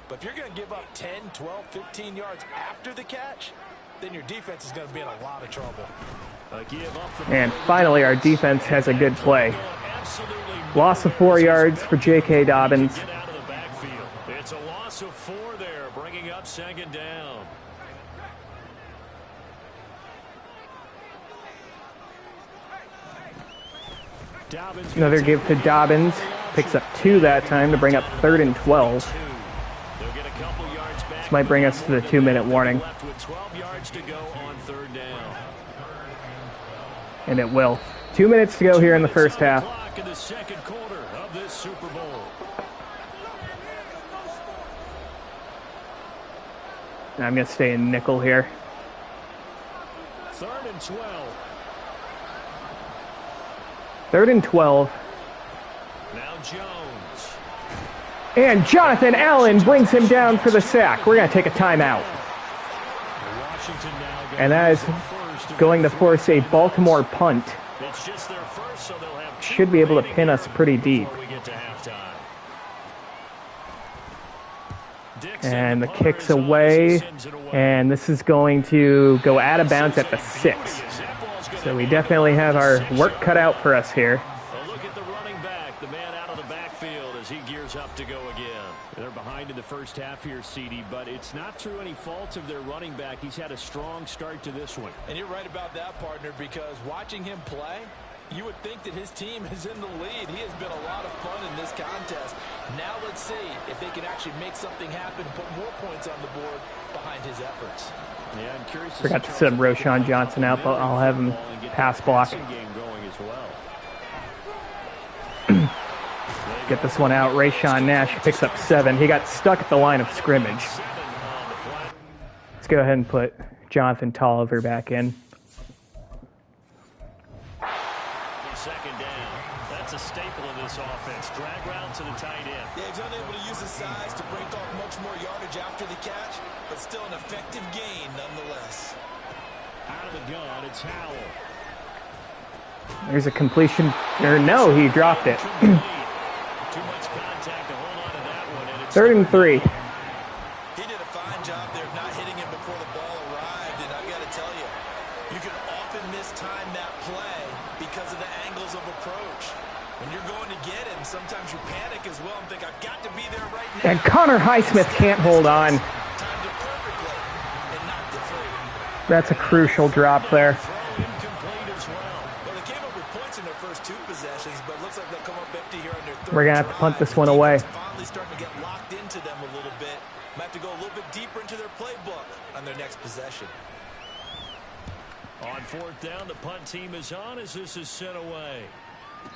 But if you're going to give up 10, 12, 15 yards after the catch, then your defense is going to be in a lot of trouble. And finally, our defense has a good play. Loss of 4 yards for J.K. Dobbins. It's a loss of 4 there, bringing up 2nd down. Another give to Dobbins. Picks up 2 that time to bring up 3rd and 12. This might bring us to the 2-minute warning. And it will. 2 minutes to go here in the first half. I'm going to stay in nickel here. 3rd and 12. 3rd and 12. Now Jones. And Jonathan Allen brings him down for the sack. We're going to take a timeout. And that is going to force a Baltimore punt. Should be able to pin us pretty deep. And the kick's away. And this is going to go out of bounds at the 6. So we definitely have our work cut out for us here. Well, look at the running back, the man out of the backfield as he gears up to go again. They're behind in the first half here, CD, but it's not through any faults of their running back. He's had a strong start to this one. And you're right about that, partner, because watching him play, you would think that his team is in the lead. He has been a lot of fun in this contest. Now let's see if they can actually make something happen, put more points on the board behind his efforts. Yeah, I'm curious. Forgot to sub Roshan Johnson out, but I'll have him pass block. Get this one out. Rayshawn Nash picks up 7. He got stuck at the line of scrimmage. Let's go ahead and put Jonathan Tolliver back in. Second down. That's a staple of this offense. Drag route to the tight end. Yeah, he's unable to use his size to break off much more yardage after the catch, but still an effective gain nonetheless. Out of the gun, it's Howell. There's a completion. Or no, he dropped it. Too much contact to hold on to that one. And it's 3rd and 3. He did a fine job there of not hitting him before the ball arrived, and I've got to tell you, you can often mistime that play because of the angles of approach. When you're going to get him, sometimes you panic as well and think, I've got to be there right now. And Connor Highsmith can't hold on. Timed it perfectly and knocked it free. That's a crucial drop there. incomplete as well. Well, they came up with points in their first 2 possessions, but it looks like they'll come up empty here on their 3rd. We're going to have to punt this one away. Finally starting to get locked into them a little bit. Might have to go a little bit deeper into their playbook on their next possession. On 4th down, the punt team is on as this is sent away.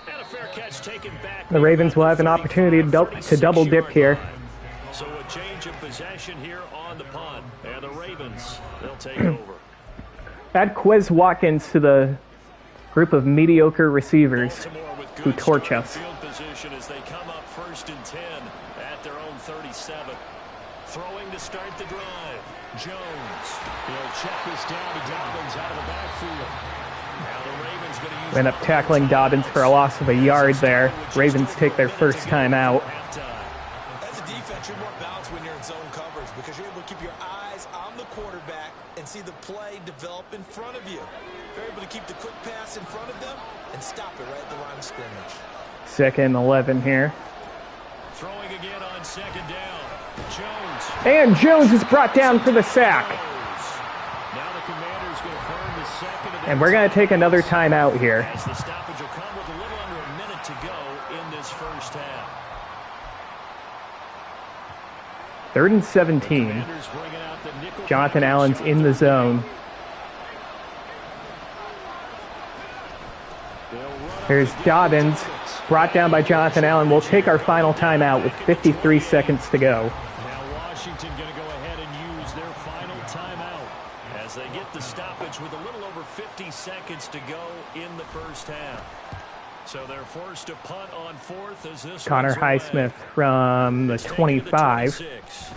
And a fair catch taken back. The Ravens will have an opportunity to double dip here. So a change of possession here on the punt. And the Ravens, they'll take over. Add Quez Watkins to the group of mediocre receivers who torch us. Field position as they come up 1st and 10 at their own 37. Throwing to start the drive. Jones. He'll check this down to Dobbins out of the backfield. Now the Ravens going to use. End up tackling Dobbins for a loss of a yard there. Ravens take their first time out. As a defense, you're more balanced when you're in zone coverage because you're able to keep your eyes on the quarterback and see the play develop in front of you. You're able to keep the quick pass in front of them and stop it right at the line of scrimmage. 2nd and 11 here. Throwing again on 2nd down. Jones. And Jones is brought down for the sack. Now the Commanders going to burn the second. And we're going to take another timeout here. As the stoppage will come with a little under a minute to go in this first half. 3rd and 17. Jonathan Allen's in the zone. Here's Dobbins, brought down by Jonathan Allen. We'll take our final timeout with 53 seconds to go. Now Washington going to go ahead and use their final timeout as they get the stoppage with a little over 50 seconds to go in the first half. So they're forced to punt on 4th as this Connor one's away. Highsmith from the Stay to 25. 26.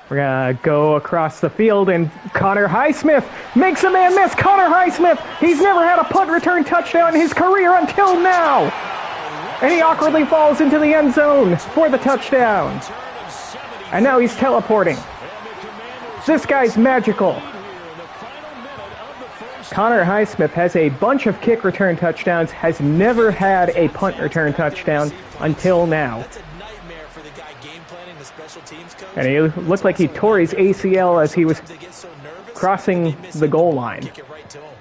We're going to go across the field, and Connor Highsmith makes a man miss. Connor Highsmith, he's never had a punt return touchdown in his career until now. And he awkwardly falls into the end zone for the touchdown. And now he's teleporting. This guy's magical. Connor Highsmith has a bunch of kick return touchdowns, has never had a punt return touchdown until now. That's a nightmare for the guy game planning, the special teams coach. And he looked like he tore his ACL as he was They get so nervous, crossing they miss the it. goal line. Kick it right to him.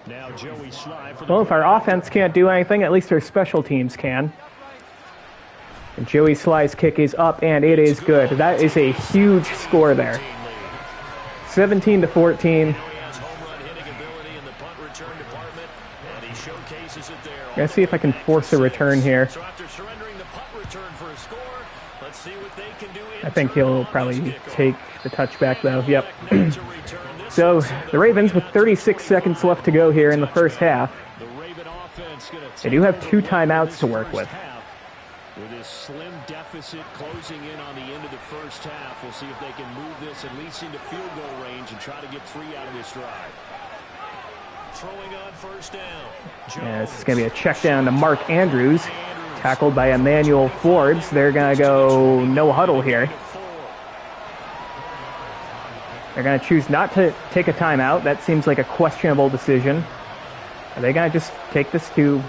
Now Joey Sly for the Well, if our offense can't do anything, at least our special teams can. And Joey Sly's kick is up, and it is good. That is a huge score there. 17-14. He has home run hitting ability in the punt return department, and he showcases it there. Gonna see if I can force a return here. So after surrendering the punt return for a score, let's see what they can do. I think he'll probably take the touchback, though. Yep. Now to return this So one. the Ravens with 36 seconds left to go here in the first half. The Raven offense gonna They do have take 2 over timeouts to this work first with. half. With this slim deficit closing in on the end of the first half, we'll see if they can move this at least into field goal range and try to get 3 out of this drive. Throwing on 1st down. Yeah, this is going to be a check down to Mark Andrews, tackled by Emmanuel Forbes. They're going to go no huddle here. They're going to choose not to take a timeout. That seems like a questionable decision. Are they going to just take this to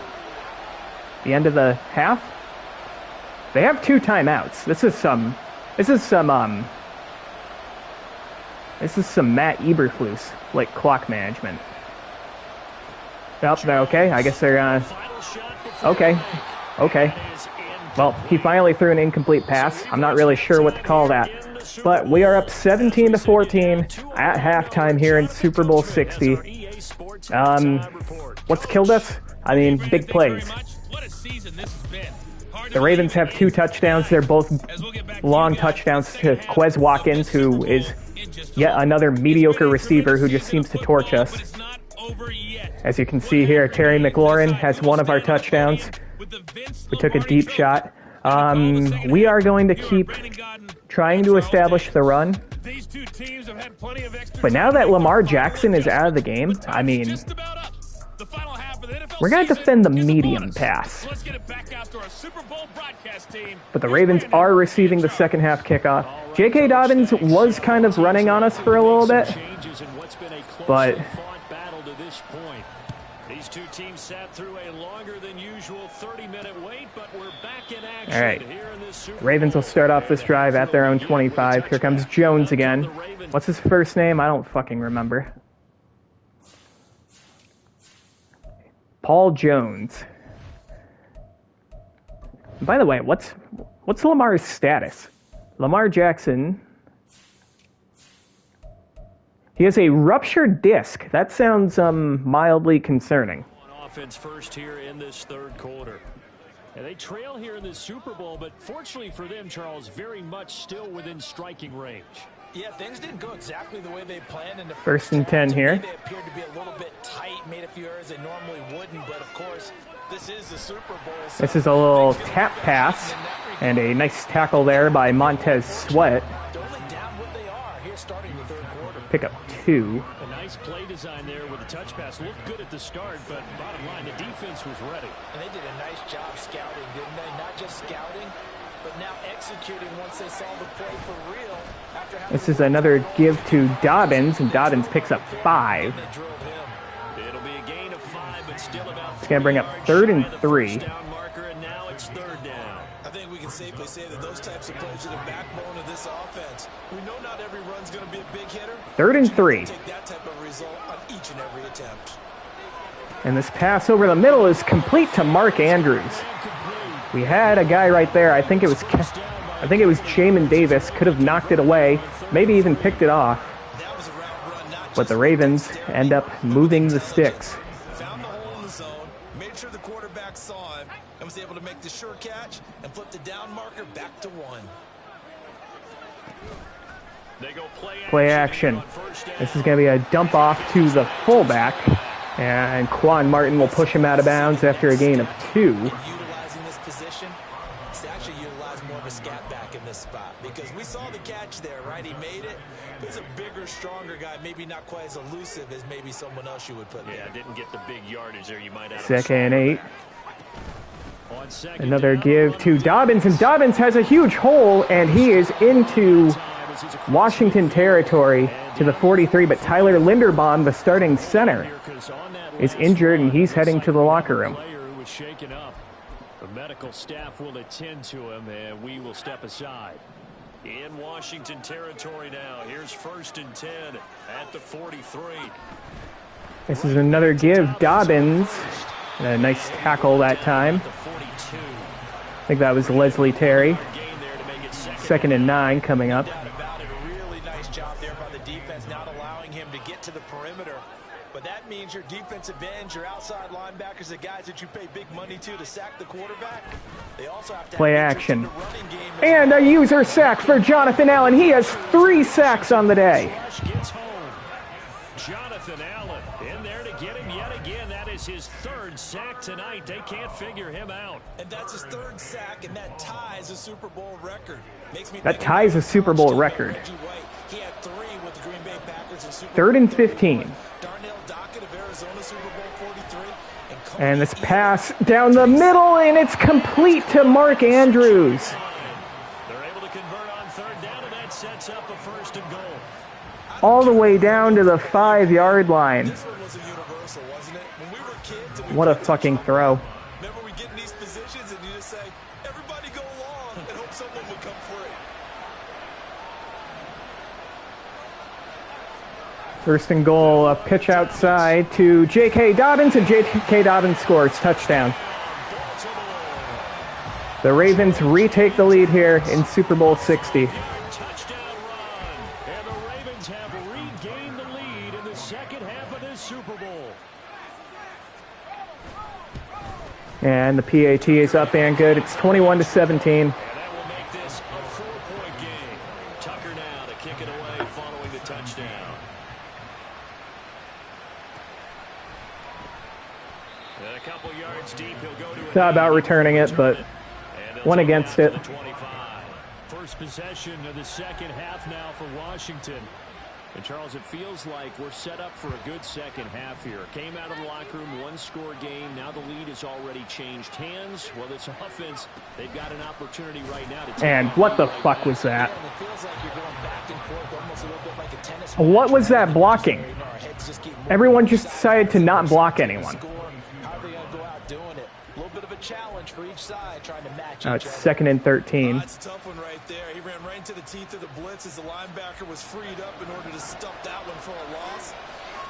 the end of the half? They have 2 timeouts. This is some Matt Eberflus like clock management. Oh, they're okay. I guess they're gonna. Okay. Well, he finally threw an incomplete pass. I'm not really sure what to call that. But we are up 17-14 at halftime here in Super Bowl 60. What's killed us? I mean, big plays. The Ravens have 2 touchdowns. They're both long touchdowns to Quez Watkins, who is yet another mediocre receiver who just seems to torch us. As you can see here, Terry McLaurin has one of our touchdowns. We took a deep shot. We are going to keep trying to establish the run. But now that Lamar Jackson is out of the game, I mean, we're going to defend the medium pass. But the Ravens are receiving the second half kickoff. J.K. Dobbins was kind of running on us for a little bit. But these 2 teams sat through a longer than usual 30-minute wait, but we're back in action. All right. Ravens will start off this drive at their own 25. Here comes Jones again. What's his first name? I don't fucking remember. Paul Jones. By the way, what's Lamar's status? Lamar Jackson. He has a ruptured disc. That sounds mildly concerning. Offense first here in this third quarter. And they trail here in the Super Bowl, but fortunately for them, Charles, very much still within striking range. Yeah, things didn't go exactly the way they planned in the first and 10 here. They appeared to be a little bit tight, made a few errors they normally wouldn't, but of course, this is the Super Bowl. So this is a little tap pass and a nice tackle there by Montez Sweat. Pick up 2. A nice play design there with a touch pass. Looked good at the start, but bottom line, the defense was ready. And they did a nice job scouting, didn't they? Not just scouting, but now executing once they saw the play for real. This is another give to Dobbins, and Dobbins picks up 5. It'll be a gain of 5, but still about it's going to bring up 3rd and 3. I think we can safely say that those types of plays are the backbone of this offense. We know not every run's going to be a big hitter. 3rd and 3. Take that type of result on each and every attempt. And this pass over the middle is complete to Mark Andrews. We had a guy right there. I think it was Jamin Davis. Could have knocked it away, maybe even picked it off. But the Ravens end up moving the sticks. Found the hole in the zone, made sure the quarterback saw him, and was able to make the sure catch and flip the down marker back to 1. They go play action. This is going to be a dump off to the fullback, and Quan Martin will push him out of bounds after a gain of 2. Utilizing this position, it's actually utilized more of a scat back in this spot because we saw the catch there, right? He made it. He's a bigger, stronger guy, maybe not quite as elusive as maybe someone else you would put there. Yeah, didn't get the big yardage there. You might have 2nd and 8. Another give to Dobbins, and Dobbins has a huge hole, and he is into Washington territory to the 43, but Tyler Linderbaum, the starting center, is injured, and he's heading to the locker room. The medical staff will attend to him, and we will step aside. In Washington territory now. Here's 1st and 10 at the 43. This is another give. Dobbins, and a nice tackle that time. I think that was Leslie Terry. 2nd and 9 coming up. Really nice job there by the defense, not allowing him to get to the perimeter. But that means your defensive ends, your outside linebackers, the guys that you pay big money to sack the quarterback. They also have to play action. And a user sack for Jonathan Allen. He has 3 sacks on the day. Jonathan Allen in there to get him yet again. That is his 3rd sack tonight. They can't figure him out. And that's his 3rd sack, and that ties a Super Bowl record. That ties a Super Bowl record. He had 3 with the Green Bay Packers in Super 3rd and 15. And this pass down the middle, and it's complete to Mark Andrews. They're able to convert on 3rd down, and that sets up a first and goal. All the way down to the 5-yard line. This one was a universal, wasn't it? When we were kids, and we What a played fucking touch throw. football, remember we get in these positions and you just say, everybody go long and hope someone would come free. First and goal, a pitch outside to J.K. Dobbins, and J.K. Dobbins scores. Touchdown. The Ravens retake the lead here in Super Bowl 60. Touchdown run. And the Ravens have regained the lead in the second half of this Super Bowl. And the PAT is up and good. It's 21-17. And that will make this a 4-point game. Tucker now to kick it away following the touchdown. And a couple yards deep, he'll go to Thought about returning it, but went against it. First possession of the second half now for Washington. And Charles, it feels like we're set up for a good second half here. Came out of the locker room, one-score game. Now the lead has already changed hands. Well, this offense, they've got an opportunity right now to take And what the fuck was that? And it feels like you're going back and forth almost a little bit like a tennis What match. was that blocking? Our heads just keep moving. Everyone just decided to not block anyone. Score. How are they going to go out doing it? A little bit of a challenge for each side trying to match Now each it's other. 2nd and 13. That's a tough one right there. He ran right into the teeth of the blitz as the linebacker was freed up in order to stop that one for a loss.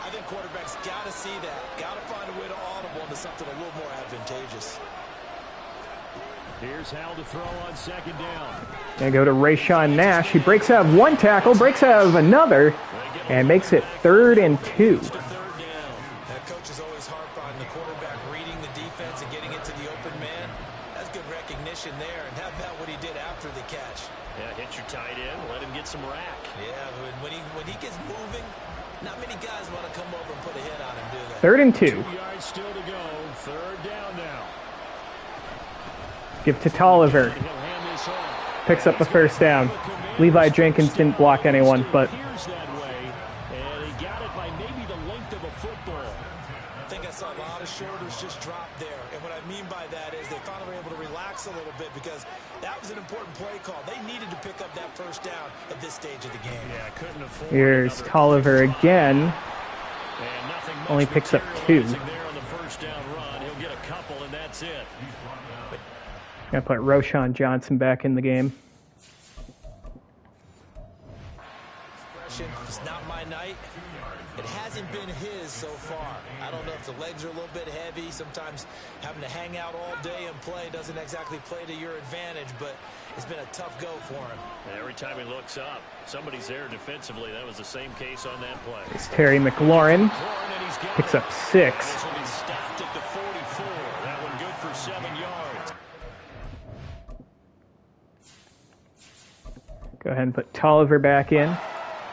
I think quarterbacks got to see that. Got to find a way to audible into something a little more advantageous. Here's Hal to throw on second down. And go to Rayshawn Nash. He breaks out of one tackle, breaks out of another, and makes it 3rd and 2. To third down. That coach is always harp on the quarterback reading the defense and getting it to the open man. That's good recognition there. And how about what he did after the catch? Yeah, hit your tight end, let him get some rack. Yeah, when he gets moving, not many guys want to come over and put a hit on him, do they? 3rd and 2. 2 yards still to go. Third down now. Give to Tolliver. He'll hand this off. Picks up the first down. Levi Jenkins didn't block anyone, but Appears that way, and he got it by maybe the length of a football. I think I saw a lot of shoulders just drop there. And what I mean by that is they finally were able to relax a little bit because that was an important play call. They needed to pick up that first down at this stage of the game. Yeah, couldn't afford here's another Tolliver again. And nothing much Only picks up 2. materializing there on the first down run. He'll get a couple, and that's it. Gonna put Roshan Johnson back in the game. It's not my night. It hasn't been his so far. I don't know if the legs are a little bit heavy. Sometimes having to hang out all day and play doesn't exactly play to your advantage, but it's been a tough go for him. And every time he looks up, somebody's there defensively. That was the same case on that play. It's Terry McLaurin. And he's got Picks it. up 6. This will be stopped at the 44. That one good for 7 yards. Go ahead and put Tolliver back in.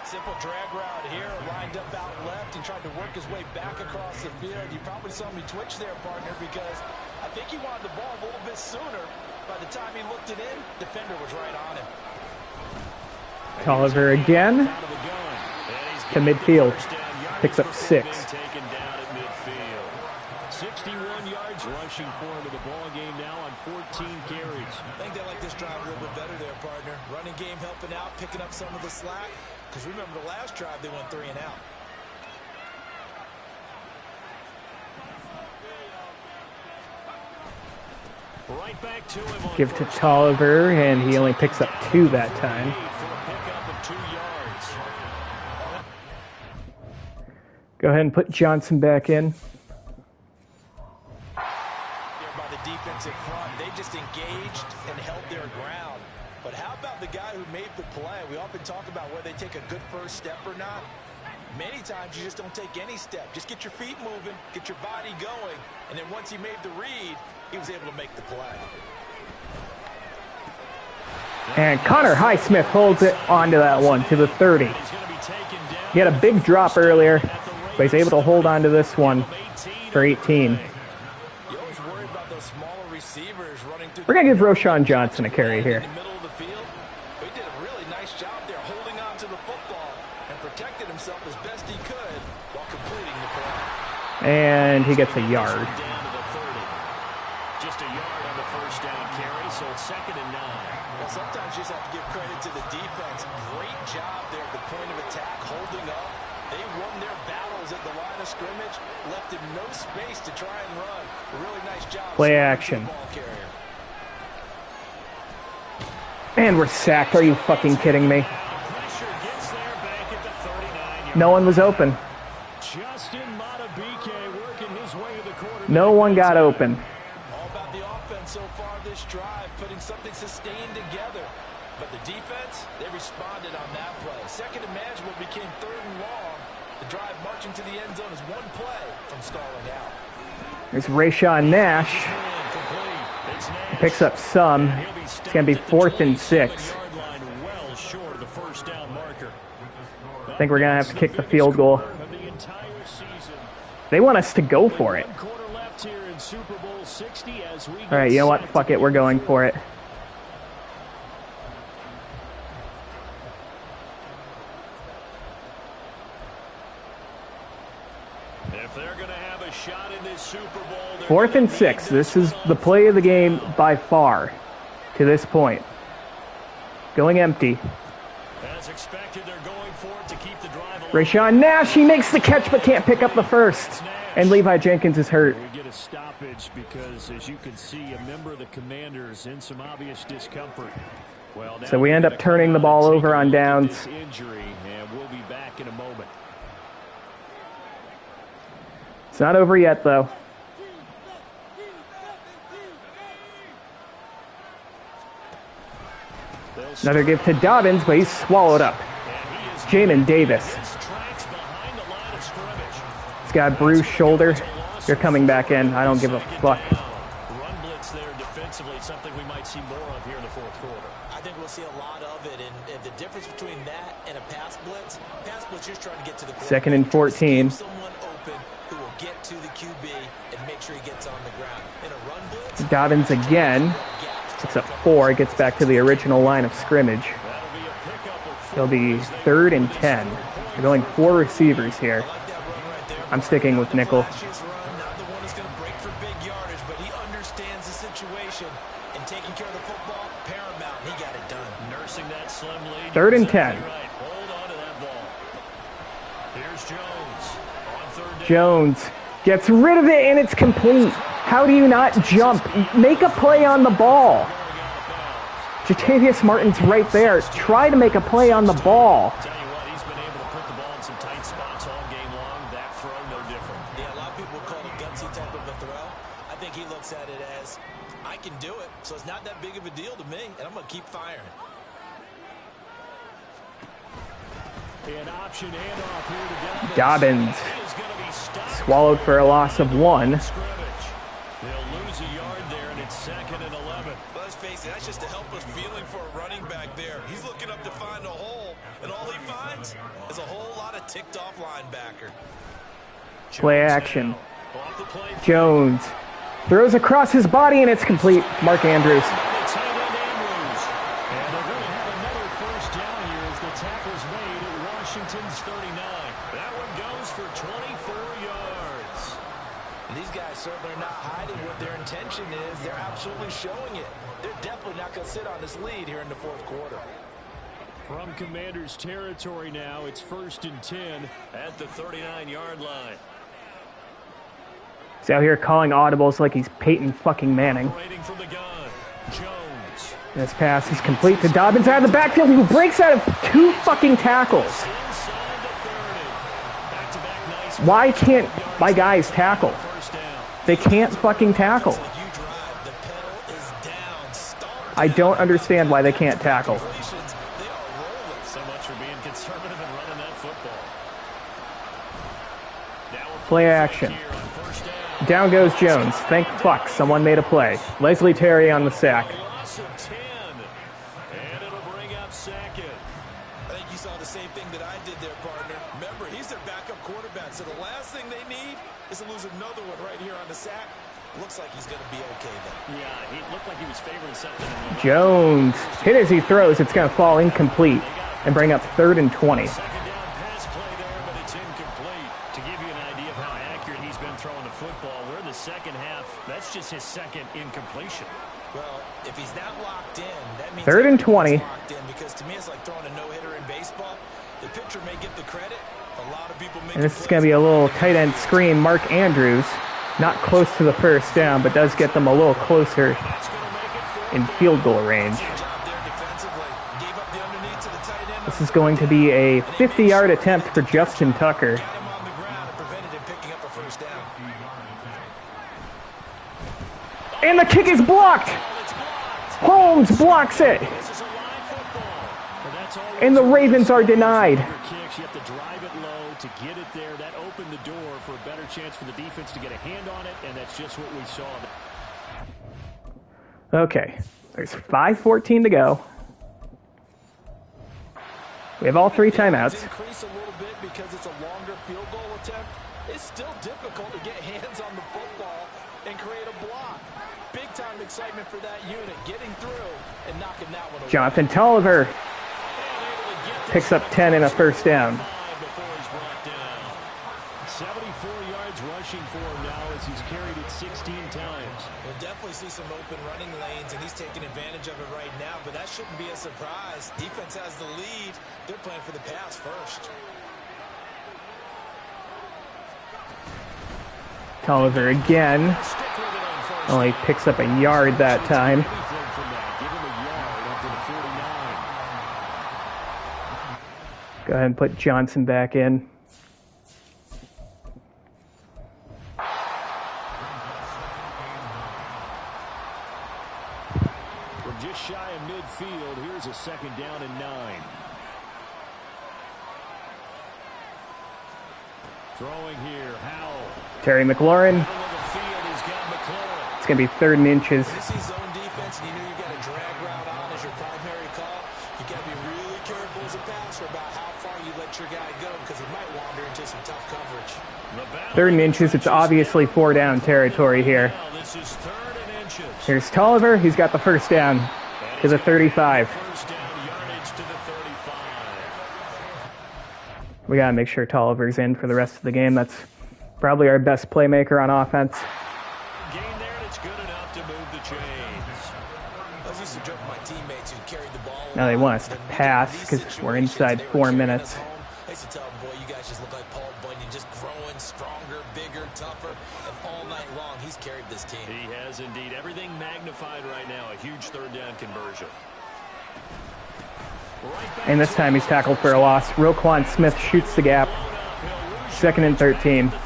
Simple drag route here, lined up out left and tried to work his way back across the field. You probably saw me twitch there, partner, because I think he wanted the ball a little bit sooner. By the time he looked it in, defender was right on him. Tolliver again Out of the gun. And he's to got the midfield. first down. Yardage Picks up for 6. Pittman taken down at midfield. 61 yards rushing for him in the ball game now on 14 carries. I think they like this drive a little bit better there, partner. Running game helping out, picking up some of the slack. Because remember the last drive, they went 3 and out. Right back to him on Give to first Tolliver, and he only picks up 2 that time. for a pickup of 2 yards. Go ahead and put Johnson back in. There by the defensive front, they just engaged and held their ground. But how about the guy who made the play? We often talk about whether they take a good first step or not. Many times you just don't take any step. Just get your feet moving, get your body going, and then once he made the read, he was able to make the play. And Connor Highsmith holds it onto that one to the 30. He's going to be taken down. He had a big drop earlier, but he's able to hold on to this one for 18. You always worry about those smaller receivers running through. We're going to give Roshan Johnson a carry here. In the middle of the field. He did a really nice job there holding on to the football and protected himself as best he could while completing the play. And he gets a yard. Down to the 30. Just a yard on the first down carry, so it's 2nd and 9. Well, sometimes you just have to give credit to the defense. Great job there at the point of attack, holding up. They won their battles at the line of scrimmage, left him no space to try and run. A really nice job. Play action. Ball carrier. And we're sacked. Are you fucking kidding me? Pressure gets there back at the 39. No one was open. Justin Matabike working his way to the quarterback. No one got open. All about the offense so far this drive, putting something sustained together. But the defense, they responded on that play. Second and manageable became 3rd and long. The drive marching to the end zone is one play from stalling out. There's Rayshawn Nash. Picks up some. It's going to be 4th and 6. I think we're going to have to kick the field goal. They want us to go for it. All right, you know what? Fuck it. We're going for it. If they're going to have a shot in this Super Bowl, 4th and 6. This is the play of the game by far to this point. Going empty. as expected, they're going for it to keep the drive alive. Rayshawn Nash, he makes the catch but can't pick up the first. And Levi Jenkins is hurt. We get a stoppage because, as you can see, a member of the Commanders in some obvious discomfort. Well, So we end up turning the ball over on downs. Injury, and we'll be back in a moment. It's not over yet, though. Another give to Dobbins, but he's swallowed up. Jamin Davis. He's got a bruised shoulder. You're coming back in. I don't give a fuck. Run blitz there defensively, something we might see more of here in the fourth quarter. I think we'll see a lot of it, and the difference between that and a pass blitz just trying to get to the quarterback. 2nd and 14. Someone open who will get to the QB and make sure he gets on the ground. In a run blitz, Dobbins again. Picks up 4. Gets back to the original line of scrimmage. It'll be 3rd and 10. They're going 4 receivers here. I'm sticking with nickel. not the one who's going to break for big yardage, but he understands the situation, and taking care of the football, paramount. He got it done. Nursing that slim lead. 3rd and 10. Right. Hold on to that ball. Here's Jones on 3rd down. Jones gets rid of it and it's complete. How do you not jump? Make a play on the ball. Jatavius Martin's right there. Try to make a play on the ball. Tell you what, he's been able to put the ball in some tight spots all game long. That throw, no different. Yeah, a lot of people would call it a gutsy type of a throw. I think he looks at it as, I can do it, so it's not that big of a deal to me, and I'm going to keep firing. An option handoff here to Dobbins He is going to be stopped. swallowed for a loss of 1. Scrimmage. They'll lose a yard there, and it's 2nd and 11. But let's face it, that's just a helpless feeling for a running back there. He's looking up to find a hole, and all he finds is a whole lot of ticked-off linebacker. Play action. Off the play. Jones throws across his body and it's complete. Mark Andrews. It's tight end Andrews. And they're going to have another first down here as the tackle's made at Washington's 39. That one goes for 24 yards. And these guys certainly are not hiding what their intention is. They're absolutely showing it. They're definitely not going to sit on this lead here in the fourth quarter. From Commanders territory now, it's 1st and 10 at the 39-yard line. He's out here calling audibles like he's Peyton fucking Manning. Operating from the gun, Jones. This pass is complete to Dobbins out of the backfield, who breaks out of 2 fucking tackles. Inside the 30. Back-to-back nice. Why can't my guys tackle? First down. They can't fucking tackle. You drive, the pedal is down. Stall I don't understand why they can't tackle. completions. They are rolling. So much for being conservative and running that football. Now we're Play action. here on first down. Down goes Jones. Thank fuck someone made a play. Leslie Terry on the sack. Loss of 10. And it'll bring up 2nd. I think you saw the same thing that I did there, partner. Remember, he's their backup quarterback, so the last thing they need is to lose another one right here on the sack. Looks like he's going to be okay, though. Yeah, he looked like he was favoring something. In the Jones hit as he throws. It's going to fall incomplete and bring up 3rd and 20. second down pass play there, but it's incomplete. To give you an idea of how accurate he's been throwing the football, we're in the second half. That's just his 2nd incompletion. Well, if he's not locked in, that means 3rd and 20. locked in, because to me it's like throwing a no-hitter in baseball. The pitcher may get the credit. A lot of people make And this is going to be a little tight end screen. Mark Andrews, not close to the first down, but does get them a little closer in field goal range. This is going to be a 50-yard attempt for Justin Tucker. And the kick is blocked! Holmes blocks it! And the Ravens are denied. You have to drive it low to get it there. That opened the door for a better chance for the defense to get a hand on it, and that's just what we saw. Okay, there's 5:14 to go. We have all 3 timeouts. Increase a little bit because it's a longer field goal attempt. It's still difficult to get hands on the football and create a block. Big time excitement for that unit, getting through and knocking that one away. Jonathan Tolliver picks up 10 and a first down. 74 yards rushing for him now as he's carried it 16 times. We'll definitely see some open running lanes, and he's taking advantage of it right now, but that shouldn't be a surprise. Defense has the lead. They're playing for the pass first. Tolliver again. Only picks up a yard that time. Go ahead and put Johnson back in. We're just shy of midfield. Here's a 2nd down and 9. Throwing here, Howell. Terry McLaurin. It's going to be 3rd and inches. This is zone defense, and you know you've got a drag route on as your primary call. You've got to be really careful as a passer about how far you let your guy go, because he might wander into some tough coverage. 3rd and inches. It's obviously 4 down territory here. This is 3rd and inches. Here's Tolliver. He's got the first down to the 35. First down yardage to the 35. We got to make sure Tolliver's in for the rest of the game. That's probably our best playmaker on offense. Gain there, and it's good enough to move the chains. I was used to joke with my teammates who carried the ball. Now they want us to pass because we're inside 4 minutes. I used to tell them, boy, you guys just look like Paul Bunyan, just growing stronger, bigger, tougher, and all night long he's carried this team. He has indeed. Everything magnified right now. A huge 3rd down conversion. And this time he's tackled for a loss. Roquan Smith shoots the gap. 2nd and 13. Call it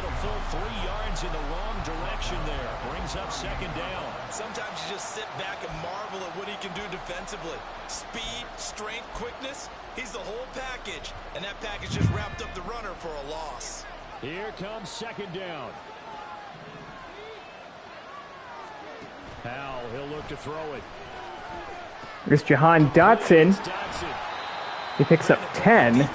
a full 3 yards in the wrong direction there. Brings up 2nd down. Sometimes you just sit back and marvel at what he can do defensively. Speed, strength, quickness. He's the whole package. And that package just wrapped up the runner for a loss. Here comes 2nd down. Howell, he'll look to throw it. There's Jahan Dotson. He picks up 10.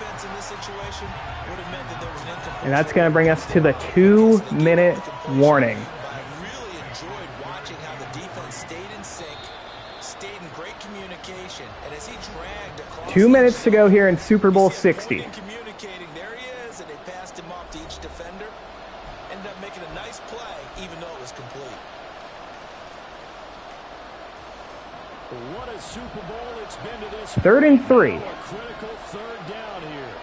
And that's going to bring us to the 2-minute warning. I really enjoyed watching how the defense stayed in sync, stayed in great communication, and as he dragged across 2 minutes to go here in Super Bowl 60. communicating, there he is, and they passed him off to each defender. Ended up making a nice play, even though it was complete. What a Super Bowl it's been to this. 3rd and 3. A critical 3rd down here.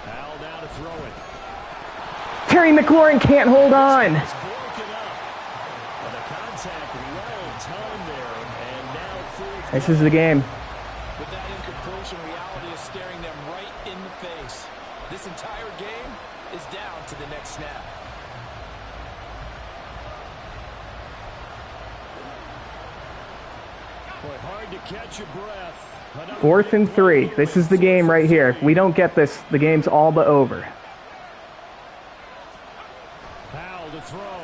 Howell now to throw it. Terry McLaurin can't hold on. It's broken up. And the contact well timed there, and now 4th. This is the game. With that incompletion, reality is staring them right in the face. This entire game is down to the next snap. Boy, hard to catch your breath. 4th and 3. This is the game right here. If we don't get this, the game's all but over. Howell to throw.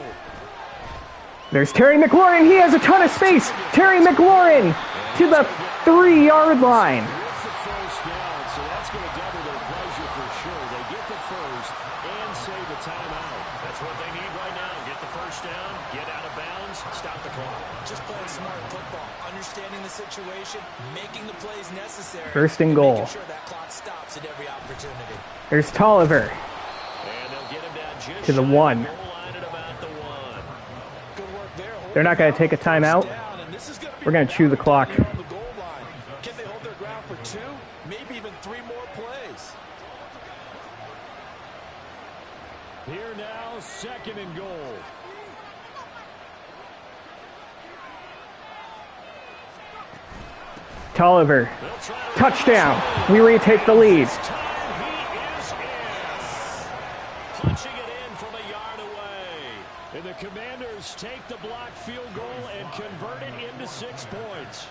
There's Terry McLaurin. He has a ton of space. Terry McLaurin to the 3-yard line. With the first down, so that's going to double their pleasure for sure. They get the first and save a timeout. That's what they need right now. Get the first down, get out of bounds, stop the clock. Just playing smart football, understanding the situation, making the plays necessary. 1st and goal. Making sure that clock stops at every opportunity. There's Tolliver And they'll get him down just to the shy of 1. goal line at about the 1. They're not going to take a timeout. We're going to chew the clock. Can they hold their ground for 2, maybe even 3 more plays? Here now, 2nd and goal. Tolliver, touchdown. We retake the lead. Punching it in from a yard away. And the Commanders take the blocked field goal and convert it into 6 points.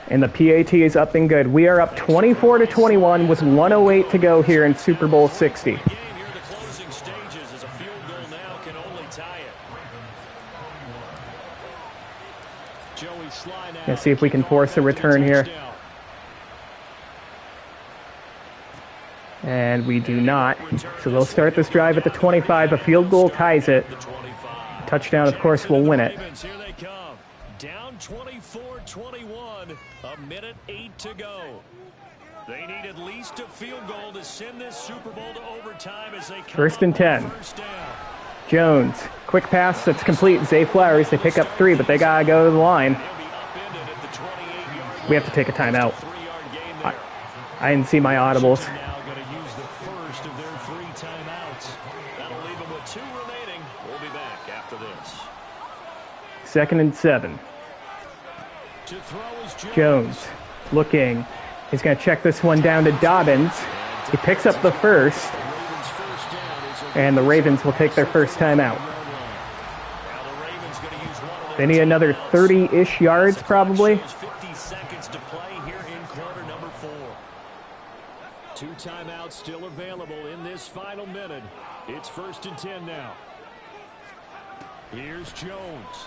And the PAT is up and good. We are up 24-21 with 1:08 to go here in Super Bowl 60. Game here in the closing stages as a field goal now can only tie it. Joey Sly now. Let's see if we can force a return here. And we do not. So they'll start this drive at the 25. A field goal ties it. Touchdown, of course, will win it. Here they come. Down 24-21. 1:08 to go. They need at least a field goal to send this Super Bowl to overtime as they come 1st and 10. first down. Jones, quick pass that's complete. Zay Flowers, they pick up 3, but they gotta go to the line. They'll be upended at the 28-yard We have to take a timeout. 3-yard gain there. I didn't see my audibles. Now going to use the first of their 3 timeouts. That'll leave them with 2 remaining. We'll be back after this. 2nd and 7. To throw is Jones, looking. He's gonna check this one down to Dobbins. He picks up the first, Ravens first down as and the Ravens will take their first timeout. now the Ravens going to use one of They need another 30-ish yards, probably. 50 seconds to play here in quarter number 4. 2 timeouts still available in this final minute. It's 1st and 10 now. Here's Jones.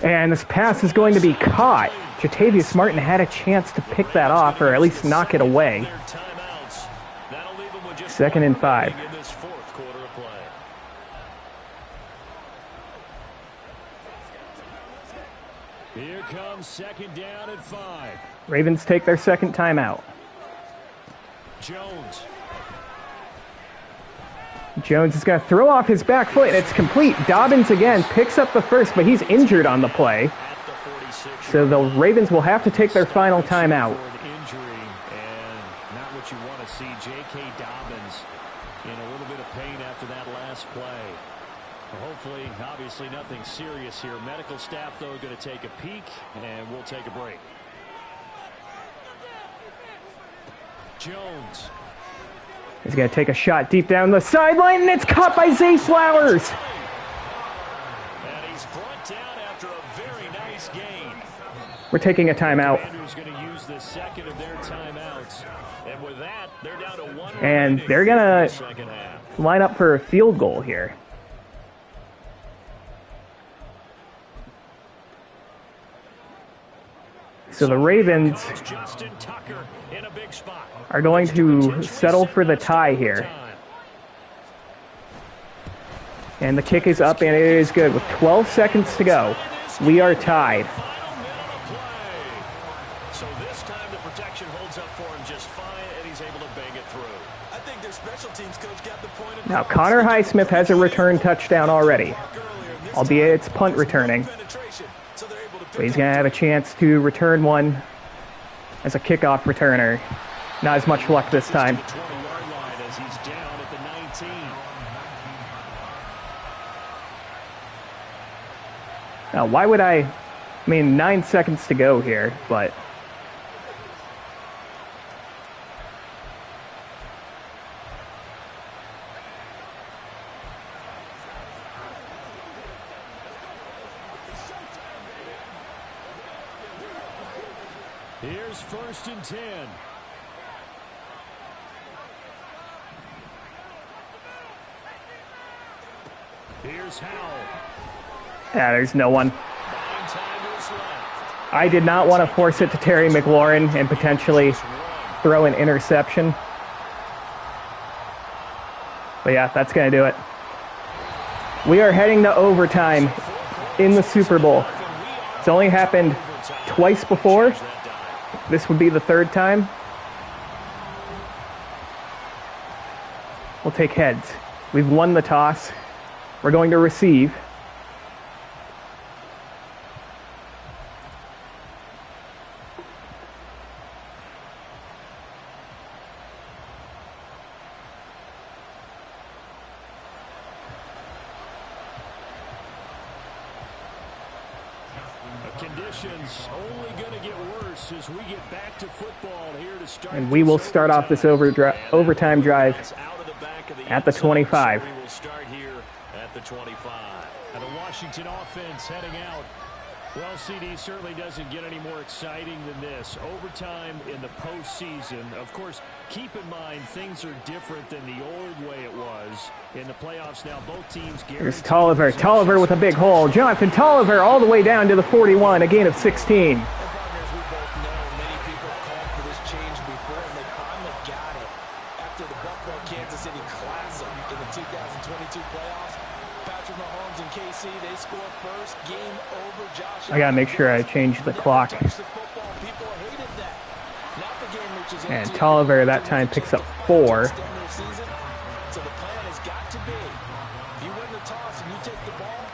And this pass is going to be caught. Jatavius Martin had a chance to pick that off, or at least knock it away. Their timeouts. That'll leave them with just 2nd and 1 5. remaining in this 4th quarter of play. Here comes 2nd down at 5. Ravens take their 2nd timeout. Jones. Jones is going to throw off his back foot, and it's complete. Dobbins again picks up the first, but he's injured on the play. At the 46. So the Ravens will have to take their final timeout. For an injury, and not what you want to see. J.K. Dobbins in a little bit of pain after that last play. Hopefully, obviously nothing serious here. Medical staff, though, going to take a peek, and we'll take a break. Jones. He's going to take a shot deep down the sideline, and it's caught by Zay Flowers. And he's brought down after a very nice gain. We're taking a timeout. Commanders going to use the 2nd of their timeouts. And with that, they're down to 1 And remaining they're in the going to second half. line up for a field goal here. So the Ravens Justin Tucker in a big spot. are going to settle for the tie here. And the kick is up, and it is good. With 12 seconds to go, we are tied. Final minute of play. So this time the protection holds up for him just fine, and he's able to bang it through. I think their special teams coach got the point across. Now, Connor Highsmith has a return touchdown already, albeit it's punt returning. But he's going to have a chance to return one as a kickoff returner. Not as much luck this time. 20-yard line as he's down at the 19. Now, why would I mean, 9 seconds to go here, but... Here's 1st and 10. Here's Howell. Yeah, there's no one. 9 timers left. I did not want to force it to Terry McLaurin and potentially throw an interception. But yeah, that's going to do it. We are heading to overtime in the Super Bowl. It's only happened twice before. This would be the 3rd time. We'll take heads. We've won the toss. We're going to receive. Conditions only going to get worse as we get back to football here to start. And we will start off this overtime drive at the 25. We will start here at the 25. And the Washington offense heading out. Well, CD certainly doesn't get any more exciting than this. Overtime in the postseason. Of course, keep in mind things are different than the old way it was in the playoffs. Now both teams guarantee. Here's Tolliver. Tolliver with a big hole. Jonathan Tolliver all the way down to the 41, a gain of 16. And partners, we both know many people have called for this change before, and they finally got it. After the Buffalo-Kansas City Classic in the 2022 playoffs, Patrick Mahomes and KC, they score first. Game over. Josh, I gotta make sure I change the clock. And Tolliver that time picks up 4. So the plan has got to be, you win the toss and you take the ball,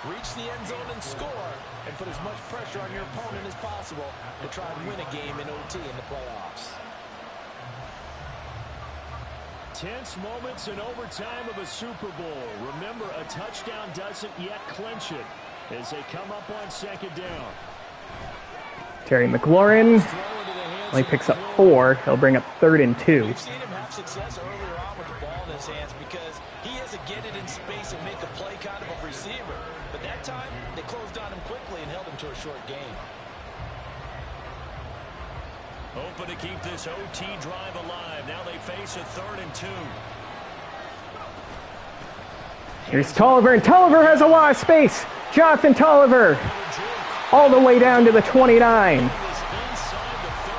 reach the end zone and score, and put as much pressure on your opponent as possible to try and win a game in OT in the playoffs. Tense moments in overtime of a Super Bowl. Remember, a touchdown doesn't yet clinch it as they come up on second down. Terry McLaurin only picks up 4. He'll bring up 3rd and 2. We've seen him have success earlier on with the ball in his hands because he has to get it in space and make a play kind of a receiver. But that time, they closed on him quickly and held him to a short gain. Hoping to keep this OT drive alive. Now they face a 3rd and 2. Here's Tolliver, and Tolliver has a lot of space. Jonathan Tolliver all the way down to the 29. Inside the 30.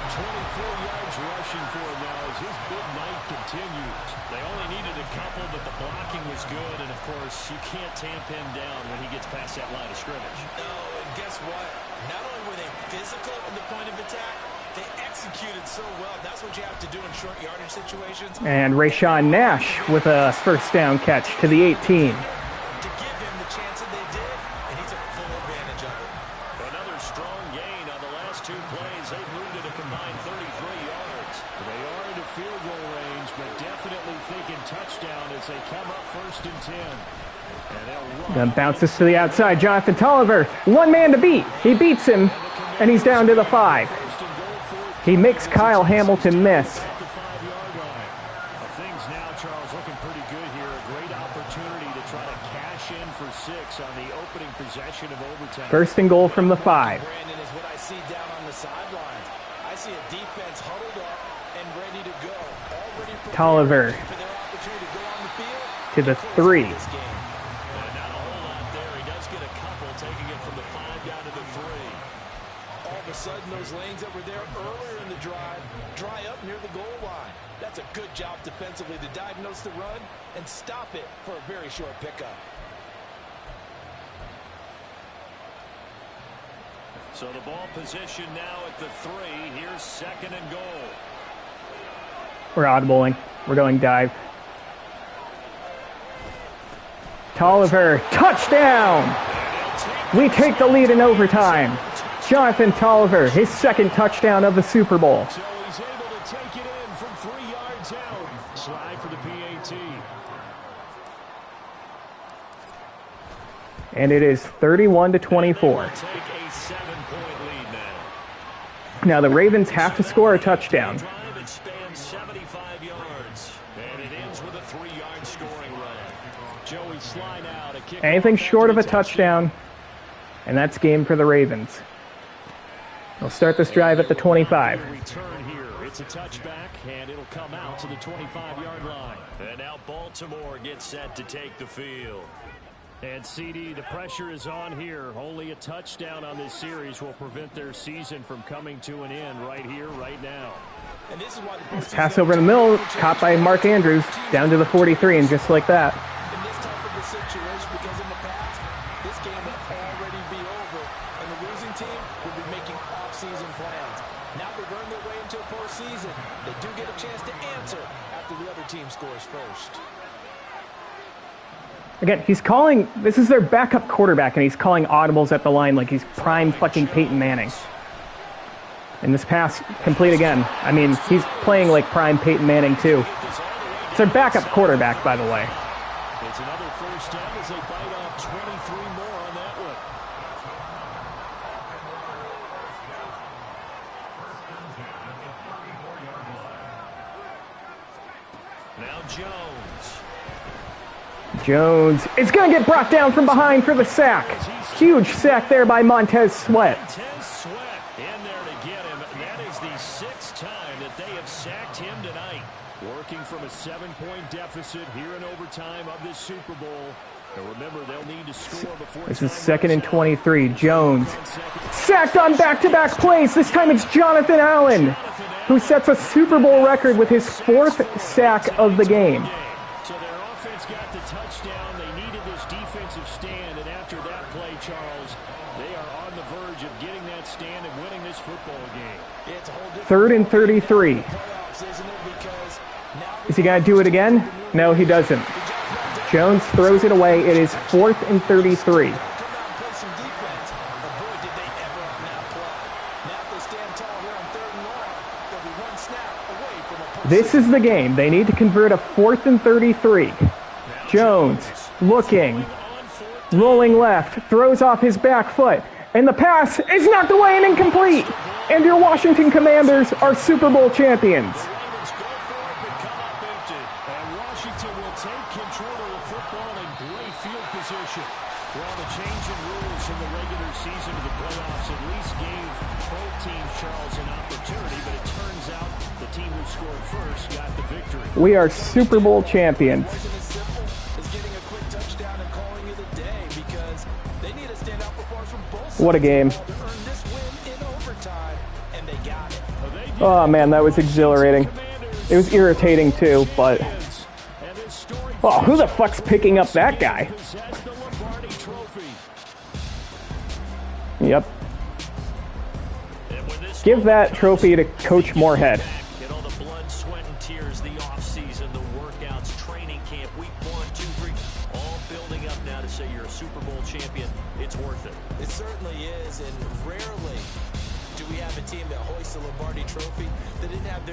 124 yards rushing for him now as his big night continues. They only needed a couple, but the blocking was good. And, of course, you can't tamp him down when he gets past that line of scrimmage. No, and guess what? Not only were they physical at the point of attack, they executed so well. That's what you have to do in short yardage situations. And Rayshawn Nash with a first down catch to the 18. To give him the chance that they did, and he took full advantage of it. Another strong gain on the last 2 plays. They've moved it a combined 33 yards. They are into field goal range, but definitely thinking touchdown as they come up 1st and 10. And they'll run. Then bounces to the outside. Jonathan Tolliver, one man to beat. He beats him, and he's down to the 5. He makes Kyle Hamilton miss. Things now, Charles, looking pretty good here. A great opportunity to try to cash in for 6 on the opening possession of overtime. 1st and goal from the 5. Brandon, is what I see down on the sidelines. I see a defense huddled up and ready to go. Already prepared Tolliver for their opportunity to go on the field to the 3. this game. Not a whole lot there. He does get a couple, taking it from the 5 down to the 3. All of a sudden, those lanes that were there earlier in the drive dry up near the goal line. That's a good job defensively to diagnose the run and stop it for a very short pickup. So the ball position now at the 3. Here's 2nd and goal. We're audibling. We're going dive. Tolliver, touchdown! We take the lead in overtime. Jonathan Tolliver, his 2nd touchdown of the Super Bowl. So he's able to take it in from 3 yards out. Slide for the PAT. And it is 31-24. Take a 7-point lead now. Now the Ravens have to score a touchdown. Drive, it spans 75 yards. And it ends with a 3-yard scoring run. Joey slide out. A kick Anything short of a touchdown, and that's game for the Ravens. They'll start this drive at the 25. Return here. It's a touchback, and it'll come out to the 25-yard line. And now Baltimore gets set to take the field. And CD, the pressure is on here. Only a touchdown on this series will prevent their season from coming to an end right here, right now. And this is why the Pass over the middle, caught by Mark Andrews, down to the 43, and just like that. in this type of a situation, because in the past, this game would already be over, and the losing team would be making off-season plans. Now they've earned their way into a postseason. They do get a chance to answer after after the other team scores first. Again, he's calling, this is their backup quarterback, and he's calling audibles at the line like he's prime fucking Peyton Manning. And this pass complete again. I mean, he's playing like prime Peyton Manning too. It's their backup quarterback, by the way. It's another first down as they bite off 23 more on that one. Now Jones is going to get brought down from behind for the sack. Huge sack there by Montez Sweat. Montez Sweat in there to get him. That is the 6th time that they have sacked him tonight. Working from a 7-point deficit here in overtime of this Super Bowl. And remember, they'll need to score before this is 2nd and 23. Jones sacked on back-to-back plays. This time it's Jonathan Allen, who sets a Super Bowl record with his 4th sack of the game. So their offense got the touchdown. They needed this defensive stand, and after that play, Charles, they are on the verge of getting that stand and winning this football game. 3rd and 33. Is he going to do it again? No, he doesn't. Jones throws it away. It is 4th and 33. This is the game. They need to convert a 4th and 33. Jones looking, rolling left, throws off his back foot, and the pass is knocked away and incomplete. And your Washington Commanders are Super Bowl champions. We are Super Bowl champions. What a game. Oh man, that was exhilarating. It was irritating too, but... Oh, who the fuck's picking up that guy? Yep. Give that trophy to Coach Moorhead.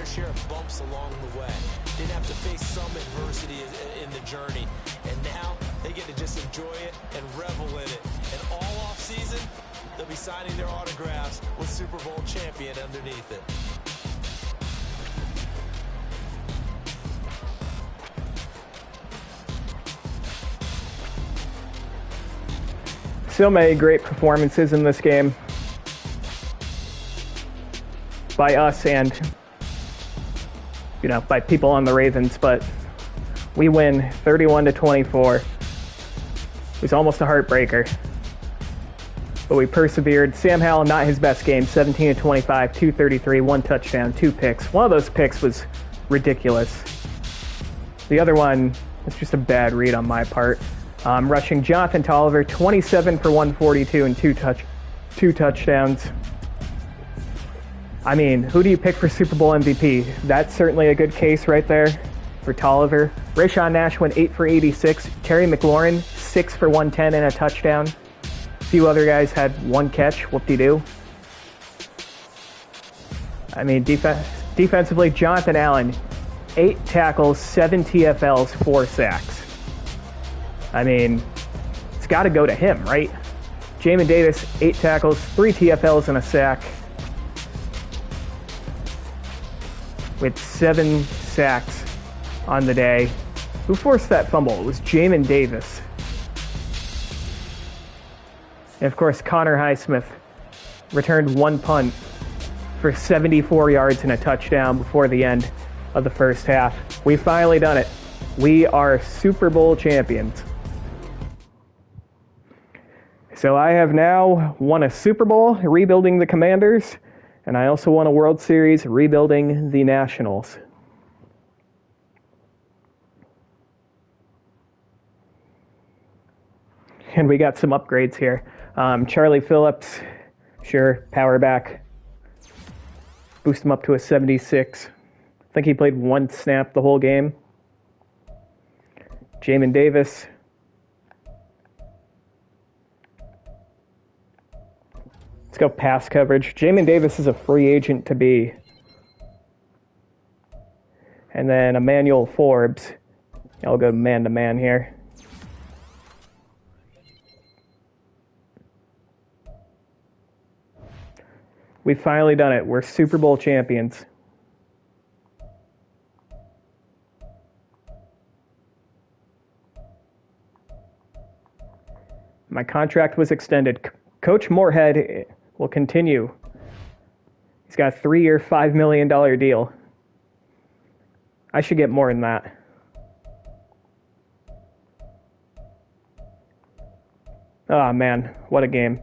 Share of bumps along the way. Didn't have to face some adversity in the journey, and now they get to just enjoy it and revel in it. And all off season, they'll be signing their autographs with Super Bowl champion underneath it. So many great performances in this game by us and by people on the Ravens, but we win 31-24. It was almost a heartbreaker, but we persevered. Sam Howell, not his best game, 17-25, 233, 1 touchdown, 2 picks. One of those picks was ridiculous. The other one was just a bad read on my part. Rushing Jonathan Tolliver, 27 for 142 and 2 touchdowns. I mean, who do you pick for Super Bowl MVP? That's certainly a good case right there for Tolliver. Rashawn Nash went 8 for 86. Terry McLaurin, 6 for 110 and a touchdown. A few other guys had 1 catch. Whoop-de-doo. I mean, defensively, Jonathan Allen, 8 tackles, 7 TFLs, 4 sacks. I mean, it's got to go to him, right? Jamin Davis, 8 tackles, 3 TFLs, and a sack. With 7 sacks on the day. Who forced that fumble? It was Jamin Davis. And of course, Connor Highsmith returned 1 punt for 74 yards and a touchdown before the end of the first half. We've finally done it. We are Super Bowl champions. So I have now won a Super Bowl rebuilding the Commanders. And I also won a World Series rebuilding the Nationals. And we got some upgrades here. Charlie Phillips, sure, power back. Boost him up to a 76. think he played one snap the whole game. Jamin Davis. Let's go pass coverage. Jamin Davis is a free agent to be. And then Emmanuel Forbes. I'll go man-to-man here. We've finally done it. We're Super Bowl champions. My contract was extended. Coach Moorhead will continue. He's got a 3-year, $5 million deal. I should get more than that. Oh, man. What a game.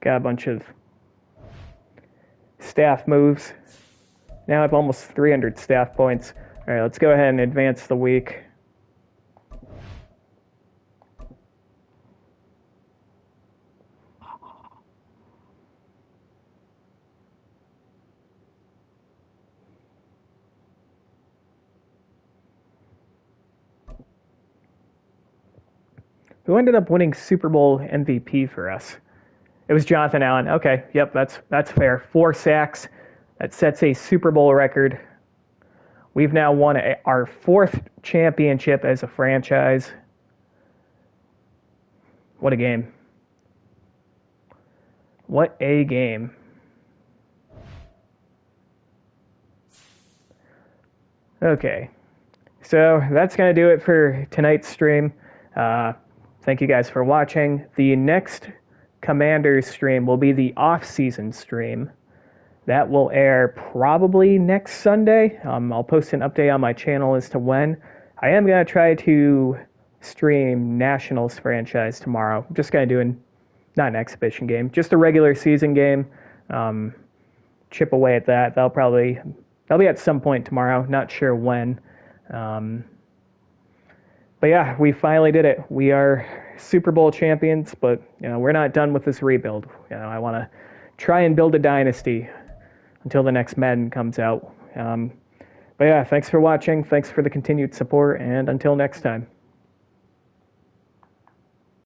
Got a bunch of staff moves. Now I have almost 300 staff points. All right, let's go ahead and advance the week. Who ended up winning Super Bowl MVP for us? It was Jonathan Allen. Okay, yep, that's fair. 4 sacks. That sets a Super Bowl record. We've now won our 4th championship as a franchise. What a game. What a game. Okay, so that's going to do it for tonight's stream. Thank you guys for watching. The next Commanders stream will be the off-season stream. That will air probably next Sunday. I'll post an update on my channel as to when. I am going to try to stream Nationals franchise tomorrow. I'm just going to do not an exhibition game, just a regular season game. Chip away at that. That'll be at some point tomorrow. Not sure when. But yeah, we finally did it. We are Super Bowl champions, but we're not done with this rebuild. I want to try and build a dynasty until the next Madden comes out. But yeah, thanks for watching. Thanks for the continued support, and until next time.